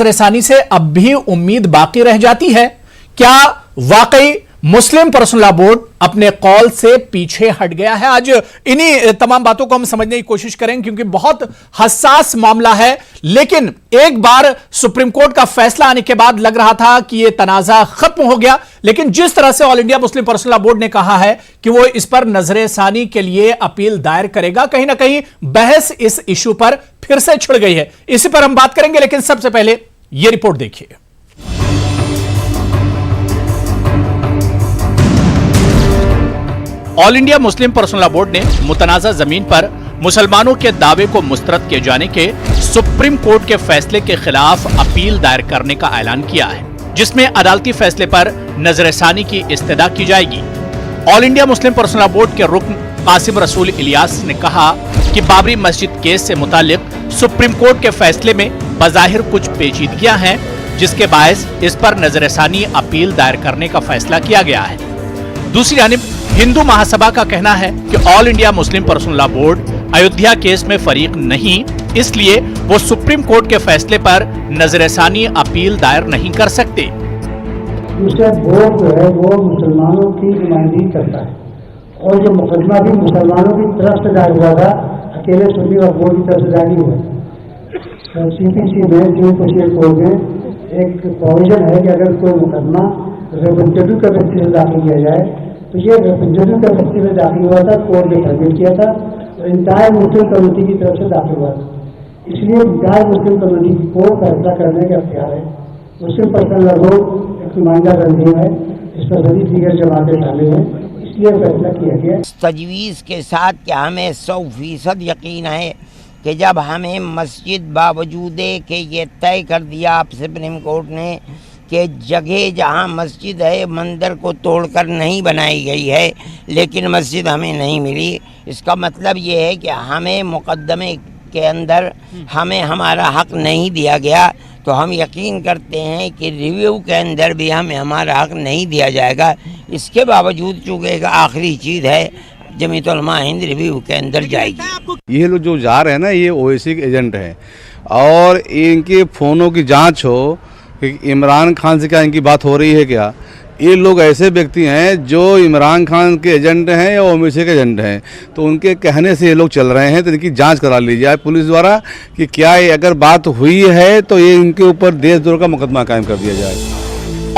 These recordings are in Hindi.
परेशानी से अब भी उम्मीद बाकी रह जाती है। क्या वाकई मुस्लिम पर्सनल लॉ बोर्ड अपने कॉल से पीछे हट गया है? आज इन्हीं तमाम बातों को हम समझने की कोशिश करेंगे, क्योंकि बहुत हसास मामला है। लेकिन एक बार सुप्रीम कोर्ट का फैसला आने के बाद लग रहा था कि यह तनाजा खत्म हो गया, लेकिन जिस तरह से all India Muslim personal law board ने कहा है कि वो इस पर नजरेसानी के लिए अपील दायर करेगा, कहीं ना कहीं बहस इस इशू पर फिर से छिड़ गई है। इसी पर हम बात करेंगे, लेकिन सबसे पहले यह रिपोर्ट देखिए। All India Muslim personal law board ने मुतनाज़ा जमीन पर मुसलमानों के दावे को मुस्तरद किए जाने के सुप्रीम कोर्ट के फैसले के खिलाफ अपील दायर करने का ऐलान किया है, जिसमें अदालती फैसले पर नजरसानी की इस्तदा की जाएगी। All India Muslim personal law board के रुकन कासिम रसूल इलियास ने कहा कि बाबरी मस्जिद केस से मुतालिक सुप्रीम कोर्ट के फैसले में बज़ाहिर कुछ पेचीदगियां हैं, जिसके बायस इस पर नजरसानी अपील दायर करने का फैसला किया गया है। दूसरी जानिब हिंदू महासभा का कहना है कि all India Muslim personal law board Ayodhya case में फरीक नहीं, इसलिए वो सुप्रीम कोर्ट के फैसले पर नजरसानी अपील दायर नहीं कर सकते। दूसरा बोर्ड जो है वो मुसलमानों की नुमाइंदगी करता है, और जो मुकदमा भी मुसलमानों की तरफ से दायर हुआ था, अकेले सुन्नी और बोर्ड की तरफ से दायर नहीं हुआ। CPC में जून प्रोसीजर कोड में एक प्रोविजन है कि अगर कोई मुकदमा रिप्रेजेंटेटिव का व्यक्ति से दाखिल किया जाए, तो ये रिप्रेजेंटेटिव का व्यक्ति से दाखिल हुआ था, कोर्ट ने सबमिट किया था, और इंटायर मुस्लिम कम्युनिटी की तरफ से दाखिल हुआ था। इसलिए इंटायर मुस्लिम कम्युनिटी को फैसला करने का अख्तियार है। मुस्लिम पर्सनल लॉ बोर्ड एक नुमाइंदा तंजीम है, इस पर सभी दीगर जमातें शामिल हैं, इसलिए फैसला किया गया। तजवीज़ के साथ क्या हमें 100% यकीन है कि जब हमें मस्जिद बावजूद कि ये तय कर दिया आप सुप्रीम कोर्ट ने कि जगह जहाँ मस्जिद है मंदिर को तोड़कर नहीं बनाई गई है, लेकिन मस्जिद हमें नहीं मिली, इसका मतलब ये है कि हमें मुकदमे के अंदर हमें हमारा हक नहीं दिया गया। तो हम यकीन करते हैं कि रिव्यू के अंदर भी हमें हमारा हक नहीं दिया जाएगा। इसके बावजूद चूँकि एक आखिरी चीज़ है, जमीयत उलमा हिंद रिव्यू के अंदर जाएगी। ये लोग जो जा रहे हैं ना, ये ओवैसी के एजेंट हैं, और इनके फ़ोनों की जांच हो कि इमरान खान से क्या इनकी बात हो रही है क्या। ये लोग ऐसे व्यक्ति हैं जो इमरान खान के एजेंट हैं या ओवैसी के एजेंट हैं, तो उनके कहने से ये लोग चल रहे हैं। तो इनकी जांच करा ली जाए पुलिस द्वारा कि क्या ये अगर बात हुई है तो ये इनके ऊपर देशद्रोह का मुकदमा कायम कर दिया जाए।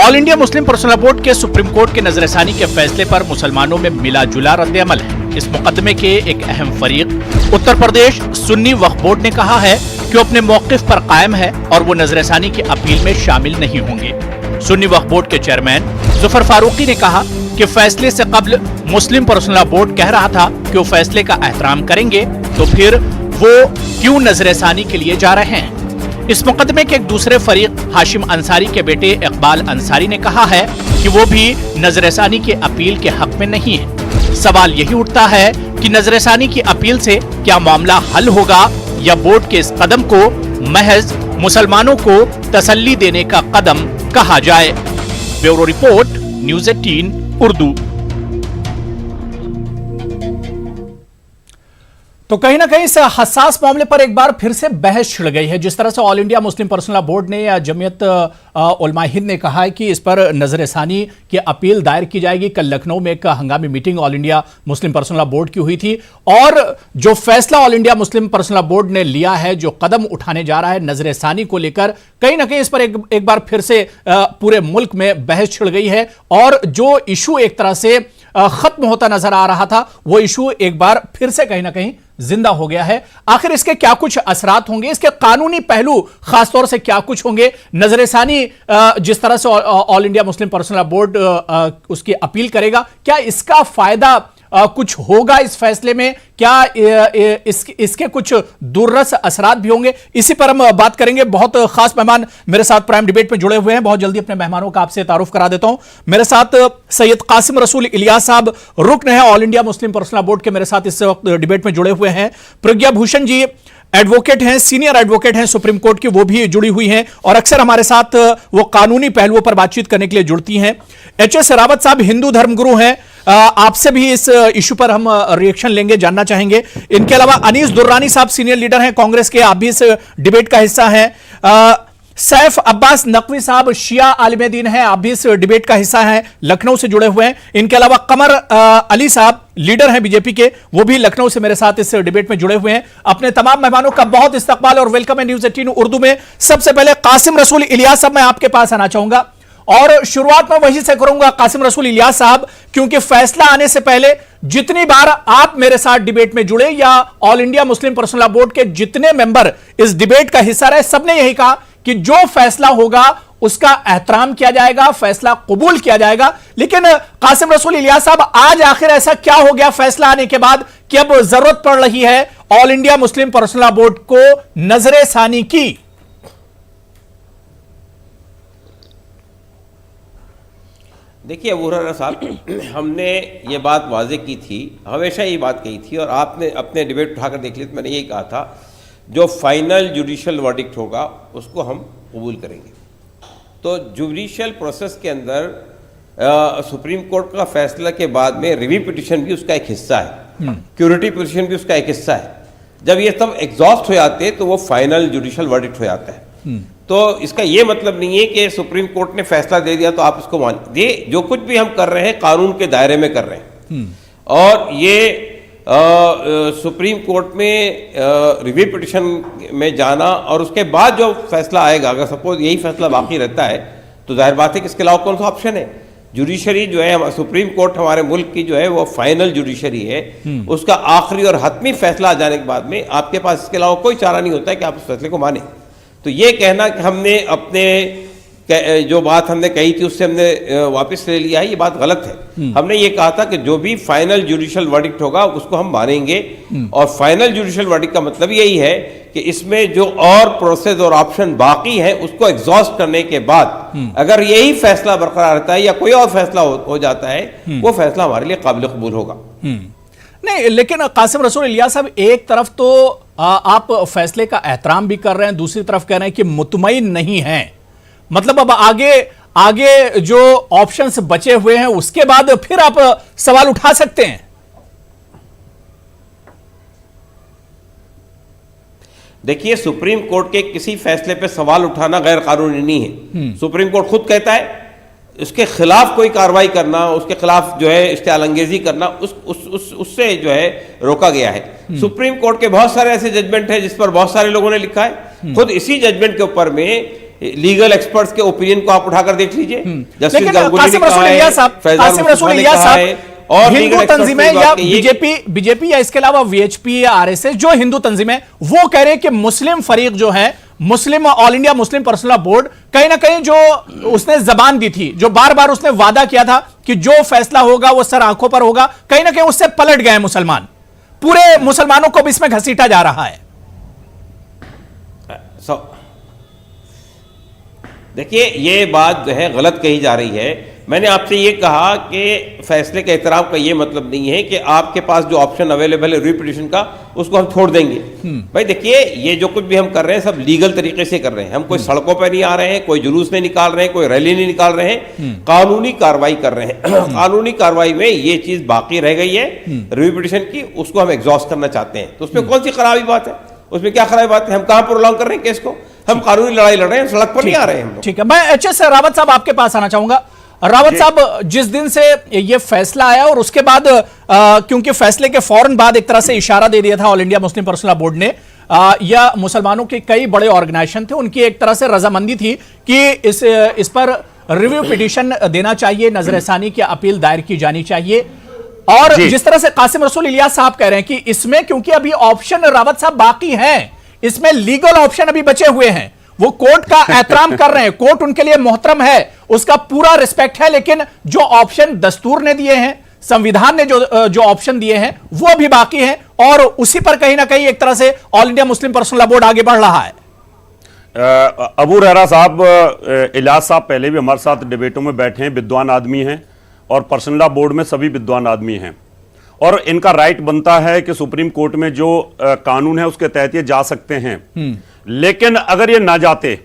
All India Muslim personal law board के सुप्रीम कोर्ट के नजरसानी के फैसले पर मुसलमानों में मिला जुला रद्द-ए-अमल है। इस मुकदमे के एक अहम फरीक उत्तर प्रदेश सुन्नी वक्फ बोर्ड ने कहा है कि वो अपने मौकिफ पर कायम है और वो नजरसानी की अपील में शामिल नहीं होंगे। सुन्नी वक्फ बोर्ड के चेयरमैन जुफर फारूकी ने कहा कि फैसले से कबल मुस्लिम पर्सनल लॉ बोर्ड कह रहा था कि वो फैसले का एहतराम करेंगे, तो फिर वो क्यों नजरसानी के लिए जा रहे हैं। इस मुकदमे के एक दूसरे फरीक हाशिम अंसारी के बेटे इकबाल अंसारी ने कहा है कि वो भी नजरसानी की अपील के हक में नहीं है। सवाल यही उठता है कि नजरसानी की अपील से क्या मामला हल होगा, या बोर्ड के इस कदम को महज मुसलमानों को तसल्ली देने का कदम कहा जाए। Bureau report, news 18 Urdu. तो कहीं ना कहीं इस हसास मामले पर एक बार फिर से बहस छिड़ गई है। जिस तरह से all India Muslim personal law board ने या जमीयत उलमा हिंद ने कहा है कि इस पर नजरसानी की अपील दायर की जाएगी। कल लखनऊ में एक हंगामी meeting all India Muslim personal law board की हुई थी, और जो फैसला all India Muslim personal law board ने लिया है, जो कदम उठाने जा रहा है नजरसानी को लेकर, कहीं ना कहीं इस पर एक बार फिर से पूरे मुल्क में बहस छिड़ गई है। और जो इशू एक तरह से खत्म होता नजर आ रहा था, वो इशू एक बार फिर से कहीं ना कहीं जिंदा हो गया है। आखिर इसके क्या कुछ असरात होंगे, इसके कानूनी पहलू खासतौर से क्या कुछ होंगे, नजरसानी जिस तरह से all India Muslim personal law board उसकी अपील करेगा, क्या इसका फायदा कुछ होगा इस फैसले में, क्या इसके कुछ दुर्रस असरात भी होंगे, इसी पर हम बात करेंगे। बहुत खास मेहमान मेरे साथ प्राइम डिबेट में जुड़े हुए हैं। बहुत जल्दी अपने मेहमानों का आपसे तारुफ करा देता हूं। मेरे साथ सैयद कासिम रसूल इलियास साहब रुकन है all India Muslim personal law board के, मेरे साथ इस वक्त डिबेट में जुड़े हुए हैं। प्रज्ञा भूषण जी एडवोकेट हैं, सीनियर एडवोकेट हैं सुप्रीम कोर्ट की, वो भी जुड़ी हुई हैं और अक्सर हमारे साथ वो कानूनी पहलुओं पर बातचीत करने के लिए जुड़ती हैं। HS रावत साहब हिंदू धर्मगुरु हैं, आपसे भी इस इशू पर हम रिएक्शन लेंगे, जानना चाहेंगे। इनके अलावा अनीस दुर्रानी साहब सीनियर लीडर हैं कांग्रेस के, आप भी इस डिबेट का हिस्सा हैं। सैफ अब्बास नकवी साहब शिया आलिम दीन हैं, आप भी इस डिबेट का हिस्सा हैं, लखनऊ से जुड़े हुए हैं। इनके अलावा कमर अली साहब लीडर हैं बीजेपी के, वो भी लखनऊ से मेरे साथ इस डिबेट में जुड़े हुए हैं। अपने तमाम मेहमानों का बहुत इस्तकबाल और वेलकम है न्यूज़ 18 उर्दू में। सबसे पहले कासिम रसूल इलियास साहब, मैं आपके पास आना चाहूंगा और शुरुआत में वहीं से करूंगा। कासिम रसूल इलियास साहब, क्योंकि फैसला आने से पहले जितनी बार आप मेरे साथ डिबेट में जुड़े या all India Muslim personal law board के जितने मेंबर इस डिबेट का हिस्सा रहे, सबने यही कहा कि जो फैसला होगा उसका एहतराम किया जाएगा, फैसला कबूल किया जाएगा। लेकिन कासिम रसूल इलियास साहब, आज आखिर ऐसा क्या हो गया फैसला आने के बाद कि अब जरूरत पड़ रही है all India Muslim personal law board को नजरे सानी की? देखिए अबू हुरैरा साहब, हमने ये बात वाजे की थी, हमेशा ये बात कही थी और आपने अपने डिबेट उठाकर देख लिया तो मैंने यही कहा था, जो फाइनल जुडिशल वर्डिक्ट होगा उसको हम कबूल करेंगे। तो जुडिशल प्रोसेस के अंदर सुप्रीम कोर्ट का फैसला के बाद में रिव्यू पिटिशन भी उसका एक हिस्सा है, क्यूरेटिव पिटिशन भी उसका एक हिस्सा है। जब ये सब एग्जॉस्ट हो जाते हैं तो वो फाइनल जुडिशल वर्डिक्ट हो जाता है। तो इसका ये मतलब नहीं है कि सुप्रीम कोर्ट ने फैसला दे दिया तो आप इसको मान ये, जो कुछ भी हम कर रहे हैं कानून के दायरे में कर रहे हैं। और ये सुप्रीम कोर्ट में रिव्यू पिटिशन में जाना और उसके बाद जो फैसला आएगा, अगर सपोज यही फैसला बाकी रहता है तो जाहिर बात है कि इसके अलावा कौन सा ऑप्शन है। जुडिशरी जो है, सुप्रीम कोर्ट हमारे मुल्क की जो है वो फाइनल जुडिशरी है, उसका आखिरी और हतमी फैसला आ जाने के बाद में आपके पास इसके अलावा कोई चारा नहीं होता है कि आप उस फैसले को माने। तो ये कहना कि हमने अपने जो बात हमने कही थी उससे हमने वापस ले लिया है, ये बात गलत है। हमने ये कहा था कि जो भी फाइनल जुडिशल वर्डिक्ट होगा उसको हम मानेंगे और फाइनल जुडिशल वर्डिक्ट का मतलब यही है कि इसमें जो और प्रोसेस और ऑप्शन बाकी है उसको एग्जॉस्ट करने के बाद अगर यही फैसला बरकरार रहता है या कोई और फैसला हो जाता है, वो फैसला हमारे लिए काबिल कबूल होगा। नहीं, लेकिन कासिम रसूल इलियास साहब, एक तरफ तो आप फैसले का एहतराम भी कर रहे हैं, दूसरी तरफ कह रहे हैं कि मुतमईन नहीं हैं। मतलब अब आगे जो ऑप्शंस बचे हुए हैं उसके बाद फिर आप सवाल उठा सकते हैं। देखिए, सुप्रीम कोर्ट के किसी फैसले पे सवाल उठाना गैर कानूनी नहीं है। सुप्रीम कोर्ट खुद कहता है उसके खिलाफ कोई कार्रवाई करना, उसके खिलाफ जो है इश्तिहालंगेजी करना, उससे जो है रोका गया है। सुप्रीम कोर्ट के बहुत सारे ऐसे जजमेंट हैं जिस पर बहुत सारे लोगों ने लिखा है। खुद इसी जजमेंट के ऊपर में लीगल एक्सपर्ट्स के ओपिनियन को आप उठाकर देख लीजिए। जस्टिस गंगुली ने कहा है, फैजान मुस्तफा ने कहा है, और हिंदू तंजीमें या बीजेपी या इसके अलावा वीएचपी या आरएसएस जो हिंदू तंजीमें, वो कह रहे हैं कि मुस्लिम फरीक जो है, Muslim all India Muslim personal law board, कहीं ना कहीं जो उसने जबान दी थी, जो बार बार उसने वादा किया था कि जो फैसला होगा वो सर आंखों पर होगा, कहीं ना कहीं उससे पलट गए मुसलमान। पूरे मुसलमानों को भी इसमें घसीटा जा रहा है। देखिए, ये बात जो है गलत कही जा रही है। मैंने आपसे ये कहा कि फैसले के एहतराम का ये मतलब नहीं है कि आपके पास जो ऑप्शन अवेलेबल है रिव्यू पिटिशन का, उसको हम छोड़ देंगे। भाई देखिए, ये जो कुछ भी हम कर रहे हैं सब लीगल तरीके से कर रहे हैं। हम कोई सड़कों पर नहीं आ रहे हैं, कोई जुलूस नहीं निकाल रहे हैं, कोई रैली नहीं निकाल रहे हैं, कानूनी कार्रवाई कर रहे हैं। कानूनी कार्रवाई में ये चीज बाकी रह गई है रिव्यू पिटिशन की, उसको हम एग्जॉस्ट करना चाहते हैं। तो उसमें कौन सी खराबी बात है? उसमें क्या खराबी बात है? हम कहां प्रोलॉन्ग कर रहे हैं केस को? हम कानूनी लड़ाई लड़ रहे हैं, सड़क पर नहीं आ रहे हैं हम लोग। ठीक है, मैं एचएस रावत साहब आपके पास आना चाहूंगा। रावत साहब, जिस दिन से ये फैसला आया और उसके बाद क्योंकि फैसले के फौरन बाद एक तरह से इशारा दे दिया था all India Muslim personal law board ने, या मुसलमानों के कई बड़े ऑर्गेनाइजेशन थे, उनकी एक तरह से रजामंदी थी कि इस पर रिव्यू पिटीशन देना चाहिए, नजरसानी की अपील दायर की जानी चाहिए। और जिस तरह से कासिम रसूल इलियास साहब कह रहे हैं कि इसमें क्योंकि अभी ऑप्शन रावत साहब बाकी हैं, इसमें लीगल ऑप्शन अभी बचे हुए हैं, वो कोर्ट का एहतराम कर रहे हैं, कोर्ट उनके लिए मोहतरम है, उसका पूरा रिस्पेक्ट है, लेकिन जो ऑप्शन दस्तूर ने दिए हैं, संविधान ने जो ऑप्शन दिए हैं वो अभी बाकी हैं और उसी पर कहीं ना कहीं एक तरह से all India Muslim personal law board आगे बढ़ रहा है। अबू हुरैरा साहब, इलियास साहब पहले भी हमारे साथ डिबेटों में बैठे हैं, विद्वान आदमी हैं और पर्सनल लॉ बोर्ड में सभी विद्वान आदमी हैं और इनका राइट बनता है कि सुप्रीम कोर्ट में जो कानून है उसके तहत ये जा सकते हैं। लेकिन अगर ये ना जाते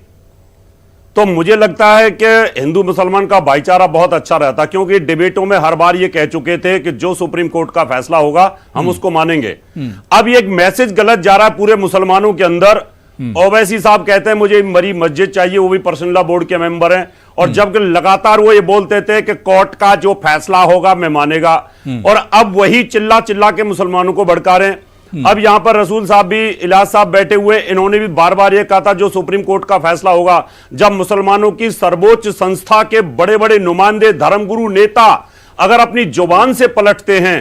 तो मुझे लगता है कि हिंदू मुसलमान का भाईचारा बहुत अच्छा रहता, क्योंकि डिबेटों में हर बार ये कह चुके थे कि जो सुप्रीम कोर्ट का फैसला होगा हम उसको मानेंगे। अब ये एक मैसेज गलत जा रहा है पूरे मुसलमानों के अंदर ओवैसी साहब कहते हैं मुझे मरी मस्जिद चाहिए, वो भी पर्सनल लॉ बोर्ड के मेंबर हैं, और जब लगातार वो ये बोलते थे कि कोर्ट का जो फैसला होगा मैं मानेगा, और अब वही चिल्ला चिल्ला के मुसलमानों को भड़का रहे हैं। अब यहां पर रसूल साहब भी, इलियास साहब बैठे हुए, इन्होंने भी बार बार ये कहा था जो सुप्रीम कोर्ट का फैसला होगा, जब मुसलमानों की सर्वोच्च संस्था के बड़े बड़े नुमाइंदे, धर्मगुरु, नेता अगर अपनी जुबान से पलटते हैं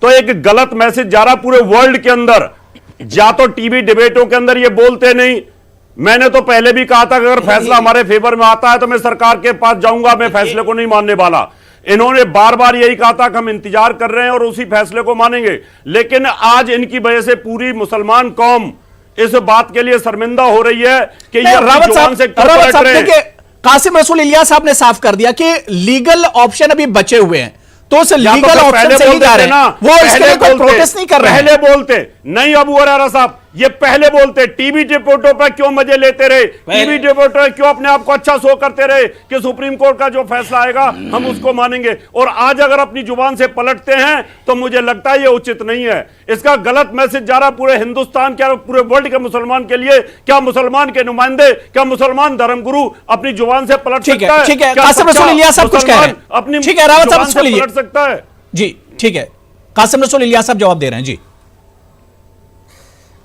तो एक गलत मैसेज जा रहा पूरे वर्ल्ड के अंदर। या तो टीवी डिबेटों के अंदर ये बोलते नहीं, मैंने तो पहले भी कहा था कि अगर फैसला हमारे फेवर में आता है तो मैं सरकार के पास जाऊंगा, मैं फैसले को नहीं मानने वाला। इन्होंने बार बार यही कहा था कि हम इंतजार कर रहे हैं और उसी फैसले को मानेंगे, लेकिन आज इनकी वजह से पूरी मुसलमान कौम इस बात के लिए शर्मिंदा हो रही है कि ये रावत साहब देखिए, कासिम रसूल इलियास साहब ने साफ कर दिया कि लीगल ऑप्शन अभी बचे हुए हैं, तो उस लीगल ऑप्शन से ही जा रहे हैं, वो इसके लिए कोई प्रोटेस्ट नहीं कर रहे हैं। पहले बोलते नहीं अबू हुरैरा साहब, ये पहले बोलते, टीवी रिपोर्टों पर क्यों मजे लेते रहे, टीवी रिपोर्टर क्यों अपने आप को अच्छा शो करते रहे कि सुप्रीम कोर्ट का जो फैसला आएगा हम उसको मानेंगे, और आज अगर अपनी जुबान से पलटते हैं तो मुझे लगता है ये उचित नहीं है। इसका गलत मैसेज जा रहा पूरे हिंदुस्तान के, पूरे वर्ल्ड के मुसलमान के लिए। क्या मुसलमान के नुमाइंदे, क्या मुसलमान धर्मगुरु अपनी जुबान से पलट सकता है? ठीक है, कासिम रसूल इलियास साहब कुछ कह रहे हैं, अपनी ठीक है, रावत साहब जुबान से पलट सकता है जी। ठीक है, कासिम रसूल इलियास साहब जवाब दे रहे हैं जी।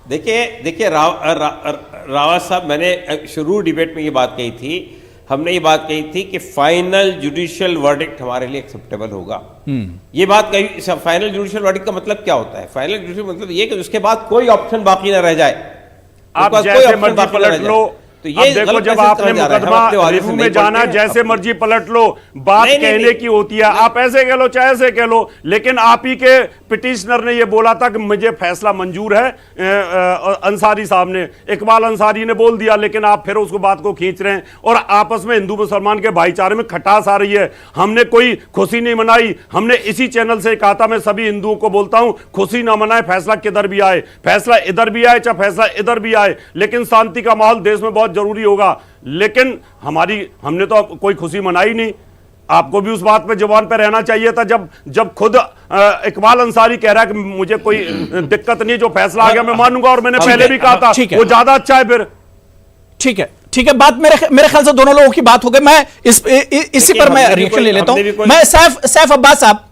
देखिए रावत साहब, मैंने शुरू डिबेट में ये बात कही थी, हमने ये बात कही थी कि फाइनल जुडिशियल वर्डिक्ट हमारे लिए एक्सेप्टेबल होगा। ये बात कही। फाइनल जुडिशियल वर्डिक्ट का मतलब क्या होता है? फाइनल जुडिशियल मतलब ये कि उसके बाद कोई ऑप्शन बाकी ना रह जाए, आप जैसे मर्जी पलट लो। तो ये देखो, जब आपने मुकदमा रिव्यू में जाना, जैसे मर्जी पलट लो, बात कहने की होती है, आप ऐसे कह लो चाहे ऐसे कह लो, लेकिन आप ही के पिटिशनर ने ये बोला था कि मुझे फैसला मंजूर है, अंसारी साहब ने, इकबाल अंसारी ने बोल दिया, लेकिन आप फिर उसको बात को खींच रहे हैं और आपस में हिंदू मुसलमान के भाईचारे में खटास आ रही है। हमने कोई खुशी नहीं मनाई, हमने इसी चैनल से कहा था, मैं सभी हिंदुओं को बोलता हूं, खुशी ना मनाए, फैसला किधर भी आए, फैसला इधर भी आए चाहे फैसला इधर भी आए, लेकिन शांति का माहौल देश में बहुत जरूरी होगा। लेकिन हमने तो कोई खुशी मनाई नहीं। आपको भी उस बात पे जुबान पे रहना चाहिए था, जब खुद इकबाल अंसारी कह रहा है कि मुझे कोई दिक्कत नहीं, जो फैसला आ गया मैं मानूंगा, और मैंने पहले भी कहा था वो ज्यादा अच्छा है। फिर ठीक है, बात मेरे ख्याल से दोनों लोगों की बात हो गई। मैं इसी पर मैं रिएक्शन ले लेता हूं। मैं सैफ अब्बास साहब,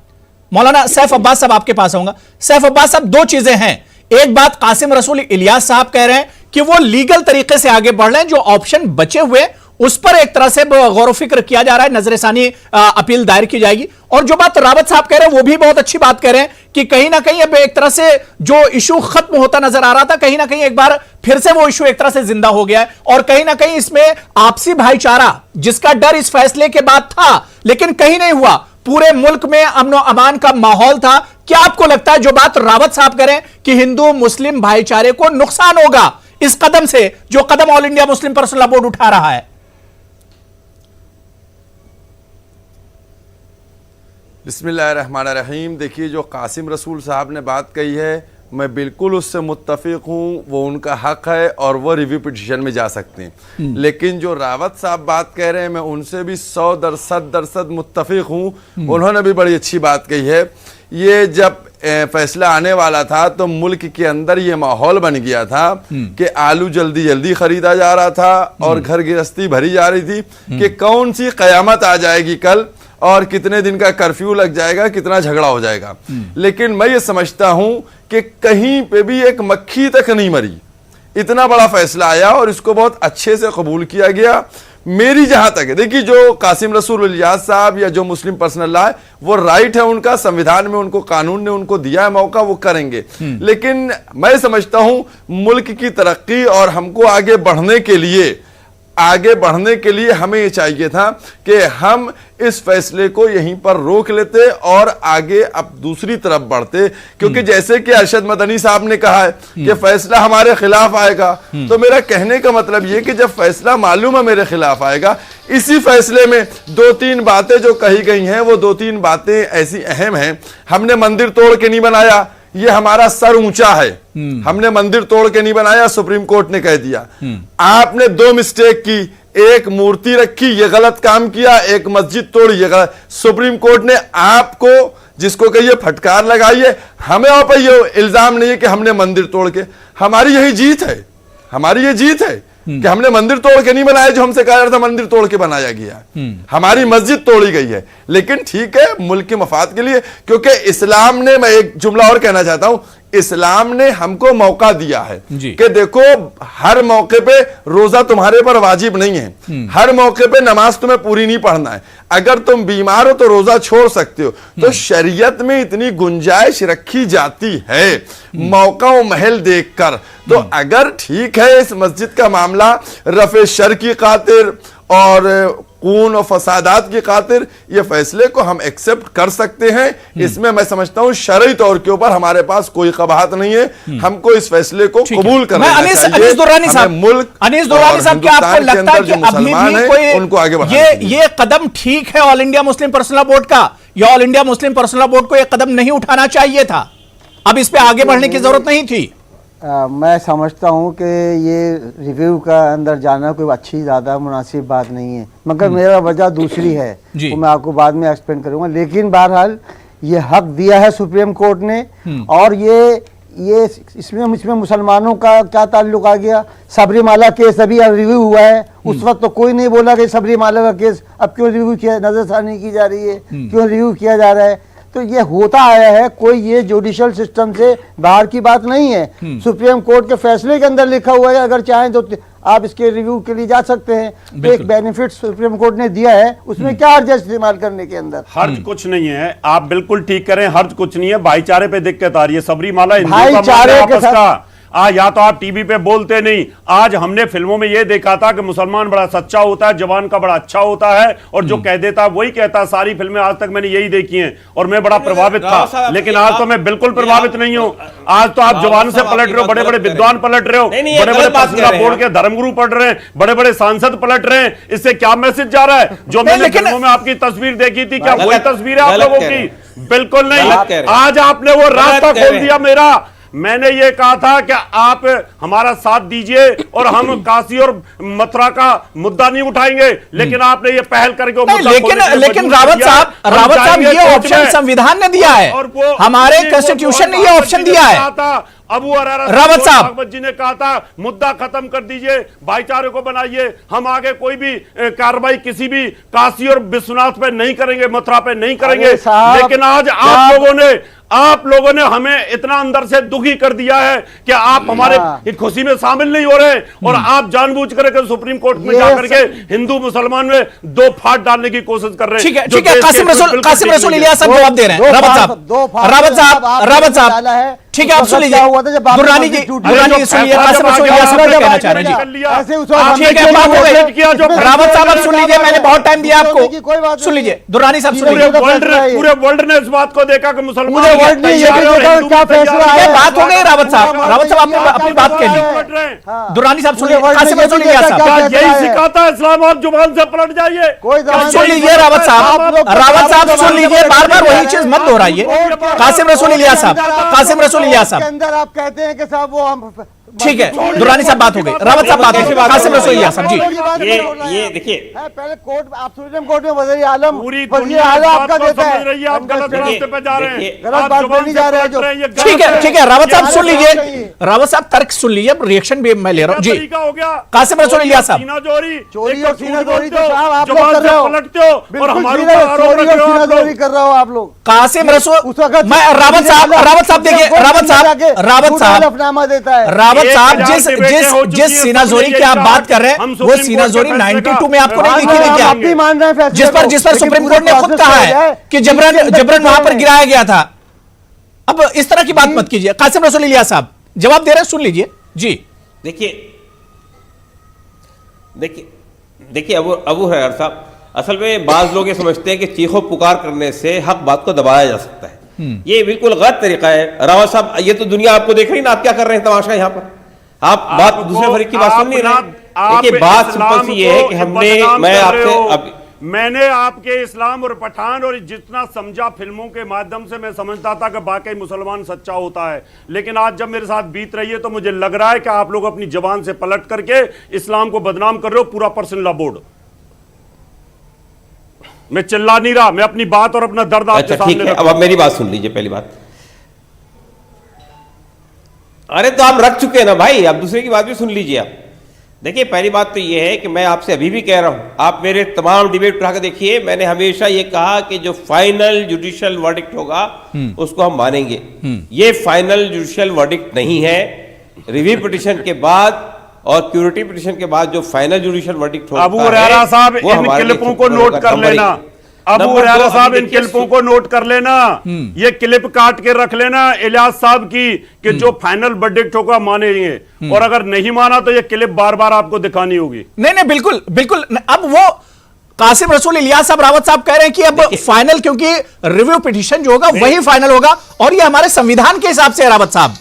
मौलाना सैफ अब्बास साहब आपके पास आऊंगा। सैफ अब्बास साहब, दो चीजें हैं। एक बात कासिम रसूल इलियास साहब कह रहे हैं कि वो लीगल तरीके से आगे बढ़ रहे हैं, जो ऑप्शन बचे हुए उस पर एक तरह से गौर फिक्र किया जा रहा है, नजरसानी अपील दायर की जाएगी। और जो बात रावत साहब कह रहे हैं वो भी बहुत अच्छी बात कह रहे हैं कि कहीं ना कहीं अब एक तरह से जो इशू खत्म होता नजर आ रहा था, कहीं ना कहीं एक बार फिर से वो इशू एक तरह से जिंदा हो गया है, और कहीं ना कहीं इसमें आपसी भाईचारा जिसका डर इस फैसले के बाद था लेकिन कहीं नहीं हुआ, पूरे मुल्क में अमन और अमान का माहौल था। क्या आपको लगता है जो बात रावत साहब करें कि हिंदू मुस्लिम भाईचारे को नुकसान होगा इस कदम से, जो कदम all India Muslim personal law board उठा रहा है? बिस्मिल्लाहिर्रहमानिर्रहीम। देखिए, जो कासिम रसूल साहब ने बात कही है मैं बिल्कुल उससे मुत्तफिक हूँ, वो उनका हक है और वो रिव्यू पिटीशन में जा सकते हैं। लेकिन जो रावत साहब बात कह रहे हैं मैं उनसे भी 100% मुत्तफिक हूँ। उन्होंने भी बड़ी अच्छी बात कही है। ये जब फैसला आने वाला था तो मुल्क के अंदर ये माहौल बन गया था कि आलू जल्दी जल्दी खरीदा जा रहा था और घर गृहस्थी भरी जा रही थी कि कौन सी कयामत आ जाएगी कल और कितने दिन का कर्फ्यू लग जाएगा, कितना झगड़ा हो जाएगा। लेकिन मैं ये समझता हूं कि कहीं पे भी एक मक्खी तक नहीं मरी। इतना बड़ा फैसला आया और इसको बहुत अच्छे से कबूल किया गया। मेरी जहां तक है, देखिए, जो कासिम रसूल इलियास साहब या जो मुस्लिम पर्सनल लॉ है वो राइट है उनका, संविधान में उनको, कानून ने उनको दिया है मौका, वो करेंगे। लेकिन मैं समझता हूं मुल्क की तरक्की और हमको आगे बढ़ने के लिए हमें ये चाहिए था कि हम इस फैसले को यहीं पर रोक लेते और आगे अब दूसरी तरफ बढ़ते, क्योंकि जैसे कि अरशद मदनी साहब ने कहा है कि फैसला हमारे खिलाफ आएगा, तो मेरा कहने का मतलब ये कि जब फैसला मालूम है मेरे खिलाफ आएगा, इसी फैसले में 2-3 बातें जो कही गई हैं वो 2-3 बातें ऐसी अहम हैं। हमने मंदिर तोड़ के नहीं बनाया, ये हमारा सर ऊंचा है, हमने मंदिर तोड़ के नहीं बनाया, सुप्रीम कोर्ट ने कह दिया। आपने 2 मिस्टेक की, एक मूर्ति रखी, ये गलत काम किया, एक मस्जिद तोड़ी, ये गलत। सुप्रीम कोर्ट ने आपको, जिसको कहिए फटकार लगाई है, हमें और पर ये इल्जाम नहीं है कि हमने मंदिर तोड़ के, हमारी यही जीत है। हमारी ये जीत है कि हमने मंदिर तोड़ के नहीं बनाया जो हमसे कहा जा रहा था मंदिर तोड़ के बनाया गया, हमारी मस्जिद तोड़ी गई है। लेकिन ठीक है, मुल्क के मफाद के लिए, क्योंकि इस्लाम ने, मैं एक जुमला और कहना चाहता हूं, इस्लाम ने हमको मौका दिया है कि देखो हर मौके पे रोजा तुम्हारे पर वाजिब नहीं है, हर मौके पे नमाज तुम्हें पूरी नहीं पढ़ना है, अगर तुम बीमार हो तो रोजा छोड़ सकते हो। तो शरीयत में इतनी गुंजाइश रखी जाती है मौका व महल देखकर। तो अगर ठीक है इस मस्जिद का मामला रफे शर की खातिर और खून और फसादात की खातिर, ये फैसले को हम एक्सेप्ट कर सकते हैं, इसमें मैं समझता हूं शरई तौर के ऊपर हमारे पास कोई कबाहत नहीं है, हमको इस फैसले को कबूल करना चाहिए। अनीस दुर्रानी साहब, मुल्क अनीस दुर्रानी साहब, क्या आपको लगता है कि अभी भी कोई उनको आगे ये कदम ठीक है all India Muslim personal board का, या all India Muslim personal board को यह कदम नहीं उठाना चाहिए था, अब इस पे आगे बढ़ने की जरूरत नहीं थी? मैं समझता हूँ कि ये रिव्यू का अंदर जाना कोई अच्छी ज़्यादा मुनासिब बात नहीं है, मगर मेरा वजह दूसरी है, वो मैं आपको बाद में एक्सप्लेन करूँगा। लेकिन बहरहाल ये हक दिया है सुप्रीम कोर्ट ने, और ये इसमें मुसलमानों का क्या ताल्लुक आ गया? सबरीमाला केस अभी रिव्यू हुआ है, उस वक्त तो कोई नहीं बोला कि सबरीमाला का केस अब क्यों रिव्यू किया, नजरसानी की जा रही है, क्यों रिव्यू किया जा रहा है? तो ये होता आया है, कोई ये जुडिशियल सिस्टम से बाहर की बात नहीं है। सुप्रीम कोर्ट के फैसले के अंदर लिखा हुआ है, अगर चाहें तो आप इसके रिव्यू के लिए जा सकते हैं। एक बेनिफिट सुप्रीम कोर्ट ने दिया है, उसमें क्या हर्ज है इस्तेमाल करने के अंदर? हर्ज कुछ नहीं है, आप बिल्कुल ठीक करें, हर्ज कुछ नहीं है, भाईचारे पे दिक्कत आ रही है। सबरीमाला भाईचारे के साथ या तो आप टीवी पे बोलते नहीं, आज हमने फिल्मों में यह देखा था कि मुसलमान बड़ा सच्चा होता है, जवान का बड़ा अच्छा होता है, और जो कह देता है वही कहता है। सारी फिल्में आज तक मैंने यही देखी हैं और मैं बड़ा प्रभावित था, लेकिन आज तो मैं बिल्कुल प्रभावित नहीं हूं। आज तो आप जवान से पलट रहे हो, बड़े बड़े विद्वान पलट रहे हो, बड़े बड़े पर्सनल बोर्ड के धर्मगुरु पढ़ रहे हैं, बड़े बड़े सांसद पलट रहे हैं। इससे क्या मैसेज जा रहा है? जो मैंने फिल्मों में आपकी तस्वीर देखी थी, क्या वही तस्वीर है आप लोगों की? बिल्कुल नहीं। आज आपने वो रास्ता खोल दिया मेरा। मैंने ये कहा था कि आप हमारा साथ दीजिए और हम काशी और मथुरा का मुद्दा नहीं उठाएंगे, लेकिन आपने ये पहल करके लेकिन रावत साहब ये ऑप्शन संविधान ने दिया है, हमारे कॉन्स्टिट्यूशन ने ये ऑप्शन दिया है। अबू हरेरा रावत साहब अहमद जी ने कहा था मुद्दा खत्म कर दीजिए, भाईचारे को बनाइए, हम आगे कोई भी कार्रवाई किसी भी काशी और विश्वनाथ पे नहीं करेंगे, मथुरा पे नहीं करेंगे। लेकिन आज आप लोगों ने हमें इतना अंदर से दुखी कर दिया है कि आप हमारे खुशी में शामिल नहीं हो रहे, और आप जानबूझकर के सुप्रीम कोर्ट में जाकर के हिंदू मुसलमान में दो फाट डालने की कोशिश कर रहे हैं। ठीक है, कासिम रसूल इलियास साहब जवाब दे रहे हैं। रावत साहब ठीक है, आप सुन लीजिए, दुर्रानी जी सुनिए, कासिम रसूल इलियास साहब क्या कहना चाह रहे हैं जी? ठीक है, बात हो गई। रावत साहब आप सुन लीजिए, मैंने बहुत टाइम दिया आपको, सुन लीजिए। दुर्रानी साहब सुन लीजिए, पूरे वर्ल्ड ने इस बात को देखा कि मुसलमान बात हो गई। रावत साहब आपने अपनी बात कह ली। दुर्रानी साहब सुनिए, कासिम रसूल इलियास साहब यही सिखाता है इस्लाम, आप जुबान से पलट जाइए। सुन लीजिए रावत साहब सुन लीजिए, बार बार वही चीज मत दोहराइए। कासिम रसूल इलियास साहब अंदर आप कहते हैं कि साहब वो हम ठीक है, दुर्रानी साहब बात हो गई, रावत साहब बात हो गई, कासिम रसूल इलियास साहब जी ये देखिए, पहले कोर्ट, आप सुप्रीम कोर्ट में वज़ीर आलम पूरी दुनिया आपका देता है, आप गलत रास्ते पे जा रहे हैं, गलत बात नहीं जा रहे हैं। ठीक है, रावत साहब सुन लीजिए, रावत साहब तर्क सुन लीजिए, रिएक्शन भी मैं ले रहा हूँ जी। कासिम रसूल इलियास साहब, चोरी और सीनाजोरी तो साहब आप लोग कर रहे हो, पलटते हो और हमारे ऊपर आरोप चोरी और सीनाजोरी कर रहे हो आप लोग। कासिम रसूल, मैं रावत साहब देखिए, रावत साहब जिस सीनाजोरी की आप बात कर रहे हैं, वो सीनाजोरी 92 में आपको नहीं दिखी थी क्या? आप भी मान रहे हैं जिस पर सुप्रीम कोर्ट ने खुद कहा है कि जबरन वहां पर गिराया गया था। अब इस तरह की बात मत कीजिए। कासिम रसूल इलियास साहब जवाब दे रहे हैं, सुन लीजिए जी। देखिए अबू हरेरा साहब, असल में बाज लोग ये समझते हैं कि चीखो पुकार करने से हक बात को दबाया जा सकता है। ये बिल्कुल गलत तरीका है। रावत साहब, ये तो दुनिया आपको देख रही ना, आप क्या कर रहे हैं तमाशा यहाँ पर, आप बात दूसरे फरीक की बात सुन नहीं रहे। देखिए, बात सिंपल सी ये है कि मैंने आपके इस्लाम और पठान और जितना समझा फिल्मों के माध्यम से, मैं समझता था कि वाकई मुसलमान सच्चा होता है, लेकिन आज जब मेरे साथ बीत रही है तो मुझे लग रहा है कि आप लोग अपनी जबान से पलट करके इस्लाम को बदनाम कर रहे हो। पूरा पर्सनल लॉ बोर्ड, मैं चिल्ला नहीं रहा, मैं अपनी बात और अपना दर्द आपके सामने रखा। अब मेरी बात सुन लीजिए। पहली बात, अरे तो आप रख चुके हैं ना भाई, आप दूसरे की बात भी सुन लीजिए। आप देखिए, पहली बात तो ये है कि मैं आपसे अभी भी कह रहा हूं, आप मेरे तमाम डिबेट उठा कर देखिए, मैंने हमेशा ये कहा कि जो फाइनल जुडिशियल वर्डिक्ट होगा उसको हम मानेंगे। ये फाइनल जुडिशियल वर्डिक्ट नहीं है। रिव्यू पिटिशन के बाद और क्यूरेटिव पिटिशन के बाद जो फाइनल जुडिशियल वर्डिक्ट होगा, अबू हुरैरा साहब इन क्लिपों को नोट कर लेना, अबू हुरैरा साहब इन क्लिपों को नोट कर लेना, ये क्लिप काट के रख लेना इलियास साहब की कि जो फाइनल वर्डिक्ट होगा मानेंगे, और अगर नहीं माना तो ये क्लिप बार बार आपको दिखानी होगी। नहीं, बिल्कुल बिल्कुल। अब वो कासिम रसूल इलियास साहब रावत साहब कह रहे हैं कि अब फाइनल, क्योंकि रिव्यू पिटिशन जो होगा वही फाइनल होगा, और ये हमारे संविधान के हिसाब से रावत साहब,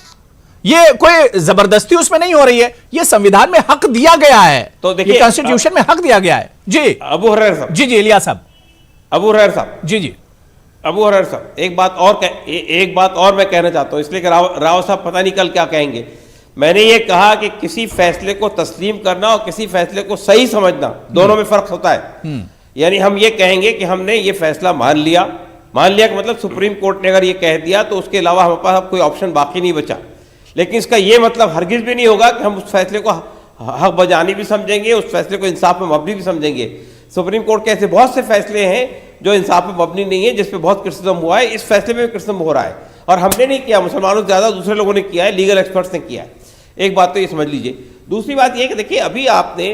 ये कोई जबरदस्ती उसमें नहीं हो रही है, ये संविधान में हक दिया गया है, तो देखिए कॉन्स्टिट्यूशन में हक दिया गया है। जी अबू हुरैरा साहब, जी इलियास साहब, अबू हुरैरा साहब, जी अबू हुरैरा साहब, एक बात और मैं कहना चाहता हूं, इसलिए कि राव साहब पता नहीं कल क्या कहेंगे। मैंने ये कहा कि किसी फैसले को तस्लीम करना और किसी फैसले को सही समझना, दोनों में फर्क होता है। यानी हम ये कहेंगे कि हमने ये फैसला मान लिया का मतलब सुप्रीम कोर्ट ने अगर ये कह दिया तो उसके अलावा हमारे पास कोई ऑप्शन बाकी नहीं बचा। लेकिन इसका ये मतलब हरगिज भी नहीं होगा कि हम उस फैसले को हक बजानी भी समझेंगे, उस फैसले को इंसाफ में मबनी भी समझेंगे। सुप्रीम कोर्ट के ऐसे बहुत से फैसले हैं जो इंसाफ में मबनी नहीं है, जिसपे बहुत क्रिटिसिज्म हुआ है। इस फैसले में भी क्रिटिसिज्म हो रहा है, और हमने नहीं किया, मुसलमानों से ज्यादा दूसरे लोगों ने किया है, लीगल एक्सपर्ट्स ने किया है। एक बात तो ये समझ लीजिए। दूसरी बात ये कि देखिए, अभी आपने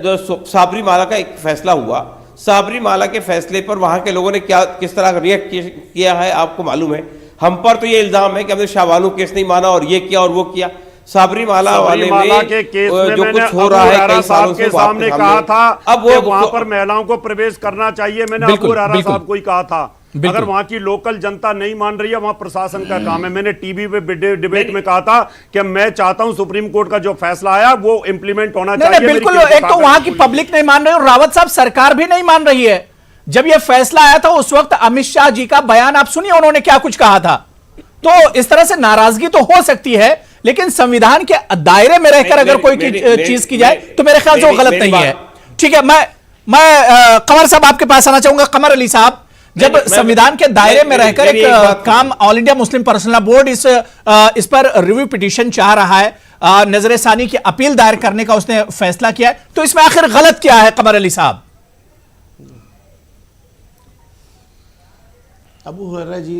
जो साबरीमाला का एक फैसला हुआ, साबरीमाला के फैसले पर वहां के लोगों ने किस तरह रिएक्ट किया है आपको मालूम है। हम पर तो ये इल्जाम है कि हमने शाहबानू केस नहीं माना और ये किया और वो किया। साबरीमाला वाले में के केस में जो कुछ हो रहा है कई सालों से, सामने कहा था अब वो वहां पर महिलाओं को प्रवेश करना चाहिए। मैंने अबू हुरैरा साहब को ही कहा था, अगर वहां की लोकल जनता नहीं मान रही है, वहां प्रशासन का काम है। मैंने टीवी पे डिबेट में कहा था कि मैं चाहता हूं सुप्रीम कोर्ट का जो फैसला आया वो इंप्लीमेंट होना चाहिए। बिल्कुल, एक तो वहां की पब्लिक नहीं मान रही और रावत साहब सरकार भी नहीं मान रही है। जब यह फैसला आया था उस वक्त अमित शाह जी का बयान आप सुनिए, उन्होंने क्या कुछ कहा था। तो इस तरह से नाराजगी तो हो सकती है, लेकिन संविधान के दायरे में रहकर अगर कोई चीज की जाए तो मेरे ख्याल से वो गलत नहीं है। ठीक है, मैं कमर साहब आपके पास आना चाहूंगा। कमर अली साहब, जब संविधान के दायरे में रहकर एक काम all India Muslim personal law board इस पर रिव्यू पिटीशन चाह रहा है, नजर सानी की अपील दायर करने का उसने फैसला किया है, तो इसमें आखिर गलत क्या है कमर अली साहब? अबू हुरैरा जी,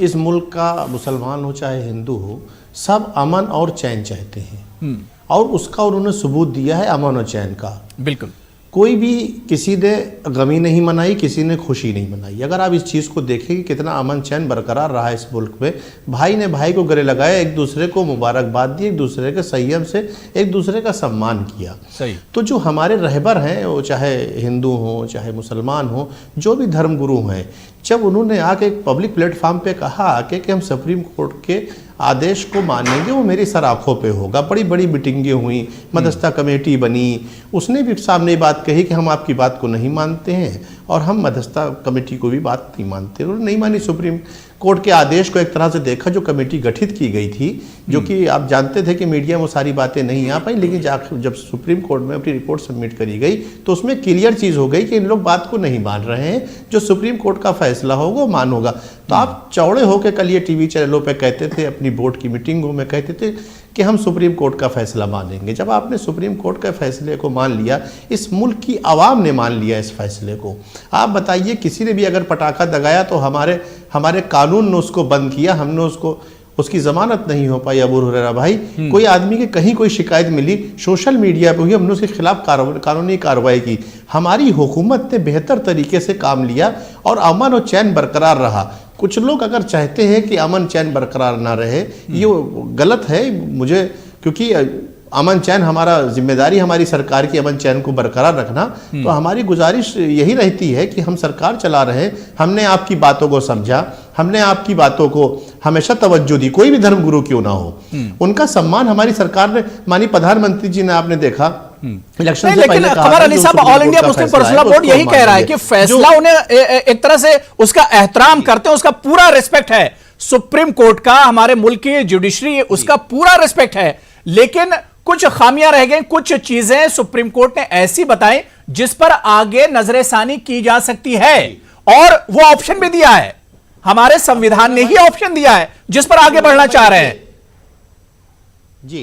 इस मुल्क का मुसलमान हो चाहे हिंदू हो, सब अमन और चैन चाहते हैं, और उसका उन्होंने सबूत दिया है अमन और चैन का। बिल्कुल, कोई भी किसी ने गमी नहीं मनाई, किसी ने खुशी नहीं मनाई। अगर आप इस चीज़ को देखें कि कितना अमन चैन बरकरार रहा है इस मुल्क में, भाई ने भाई को गले लगाया, एक दूसरे को मुबारकबाद दी, एक दूसरे के संयम से एक दूसरे का सम्मान किया। सही। तो जो हमारे रहबर हैं, वो चाहे हिंदू हों चाहे मुसलमान हों, जो भी धर्मगुरु हैं, जब उन्होंने आके एक पब्लिक प्लेटफॉर्म पे कहा कि हम सुप्रीम कोर्ट के आदेश को मानेंगे, वो मेरी सर आंखों पे होगा। बड़ी बड़ी मीटिंगें हुई, मदरसा कमेटी बनी, उसने भी सामने बात कही कि हम आपकी बात को नहीं मानते हैं और हम मदरसा कमेटी को भी बात नहीं मानते। उन्होंने नहीं मानी सुप्रीम कोर्ट के आदेश को। एक तरह से देखा, जो कमेटी गठित की गई थी, जो कि आप जानते थे कि मीडिया में वो सारी बातें नहीं आ पाई, लेकिन जब सुप्रीम कोर्ट में अपनी रिपोर्ट सबमिट करी गई तो उसमें क्लियर चीज़ हो गई कि इन लोग बात को नहीं मान रहे हैं, जो सुप्रीम कोर्ट का फैसला होगा वो मान होगा। तो आप चौड़े होकर कल ये टीवी चैनलों पर कहते थे, अपनी बोर्ड की मीटिंगों में कहते थे कि हम सुप्रीम कोर्ट का फैसला मानेंगे। जब आपने सुप्रीम कोर्ट के फैसले को मान लिया, इस मुल्क की आवाम ने मान लिया इस फैसले को, आप बताइए किसी ने भी अगर पटाखा दगाया तो हमारे कानून ने उसको बंद किया, हमने उसकी जमानत नहीं हो पाई। अबू हुरैरा भाई, कोई आदमी के कहीं कोई शिकायत मिली, सोशल मीडिया पे हुई, हमने उसके खिलाफ कानूनी कार्रवाई की। हमारी हुकूमत ने बेहतर तरीके से काम लिया और अमन और चैन बरकरार रहा। कुछ लोग अगर चाहते हैं कि अमन चैन बरकरार ना रहे, ये गलत है मुझे, क्योंकि अमन चैन हमारा जिम्मेदारी, हमारी सरकार की अमन चैन को बरकरार रखना। तो हमारी गुजारिश यही रहती है कि हम सरकार चला रहे हैं, हमने आपकी बातों को समझा, हमने आपकी बातों को हमेशा तवज्जो दी, कोई भी धर्मगुरु क्यों ना हो, उनका सम्मान हमारी सरकार ने, माननीय प्रधानमंत्री जी ने आपने देखा इलेक्शन से पहले कहा। कमर अली साहब, all India Muslim personal law board यही कह रहा है कि फैसला उन्हें एक तरह से उसका एहतराम करते हैं, उसका पूरा रिस्पेक्ट है। सुप्रीम कोर्ट का, हमारे मुल्क की जुडिशरी, उसका पूरा रिस्पेक्ट है, लेकिन कुछ खामियां रह गई, कुछ चीजें सुप्रीम कोर्ट ने ऐसी बताई जिस पर आगे नजरसानी की जा सकती है, और वो ऑप्शन भी दिया है, हमारे संविधान ने ही ऑप्शन दिया है जिस पर आगे बढ़ना चाह रहे हैं। जी,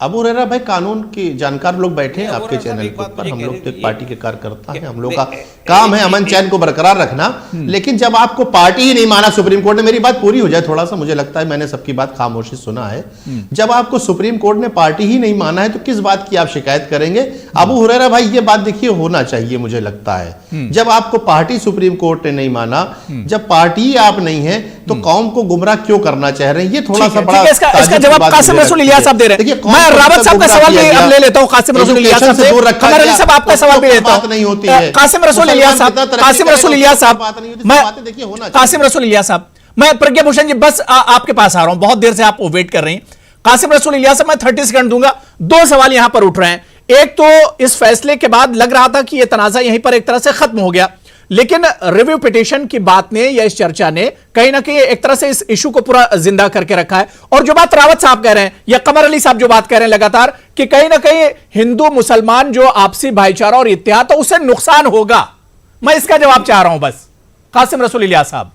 अबू हुरैरा भाई, कानून की जानकार लोग बैठे हैं आपके चैनल के ऊपर। हम लोग तो एक पार्टी के कार्यकर्ता हैं, हम लोग का काम है अमन चैन को बरकरार रखना। लेकिन जब आपको पार्टी ही नहीं माना सुप्रीम कोर्ट ने, मेरी बात पूरी हो जाए थोड़ा सा, मुझे लगता है मैंने सबकी बात खामोशी सुना है। जब आपको सुप्रीम कोर्ट ने पार्टी ही नहीं माना है तो किस बात की आप शिकायत करेंगे? अबू हुरैरा भाई, ये बात देखिए होना चाहिए, मुझे लगता है जब आपको पार्टी सुप्रीम कोर्ट ने नहीं माना, जब पार्टी ही आप नहीं है तो कौम को गुमराह क्यों करना चाह रहे हैं? ये थोड़ा सा बड़ा इसका जवाब कासिम रसूल इलियास साहब दे रहे हैं। मैं रावत साहब का सवाल भी अब ले लेता हूं, कासिम रसूल इलियास साहब से। कमर अली साहब आपका सवाल भी लेता हूं। नहीं होती है कासिम रसूल इलियास साहब, कासिम रसूल इलियास साहब, मैं कासिम रसूल इलियास साहब, मैं प्रज्ञा भूषण जी बस आपके पास आ रहा हूं, बहुत देर से आप वेट कर रही हैं। कासिम रसूल इलियास साहब, मैं 30 सेकंड दूंगा। दो सवाल यहां पर उठ रहे हैं। एक तो इस फैसले के बाद लग रहा था कि यह तनाजा यहीं पर एक तरह से खत्म हो गया, लेकिन रिव्यू पिटीशन की बात ने या इस चर्चा ने कहीं ना कहीं एक तरह से इस इशू को पूरा जिंदा करके रखा है। और जो बात रावत साहब कह रहे हैं या कमर अली साहब जो बात कह रहे हैं लगातार, कि कहीं ना कहीं हिंदू मुसलमान जो आपसी भाईचारा और इत्तेहाद, तो उससे नुकसान होगा। मैं इसका जवाब चाह रहा हूं बस, कासिम रसूल इलियास साहब।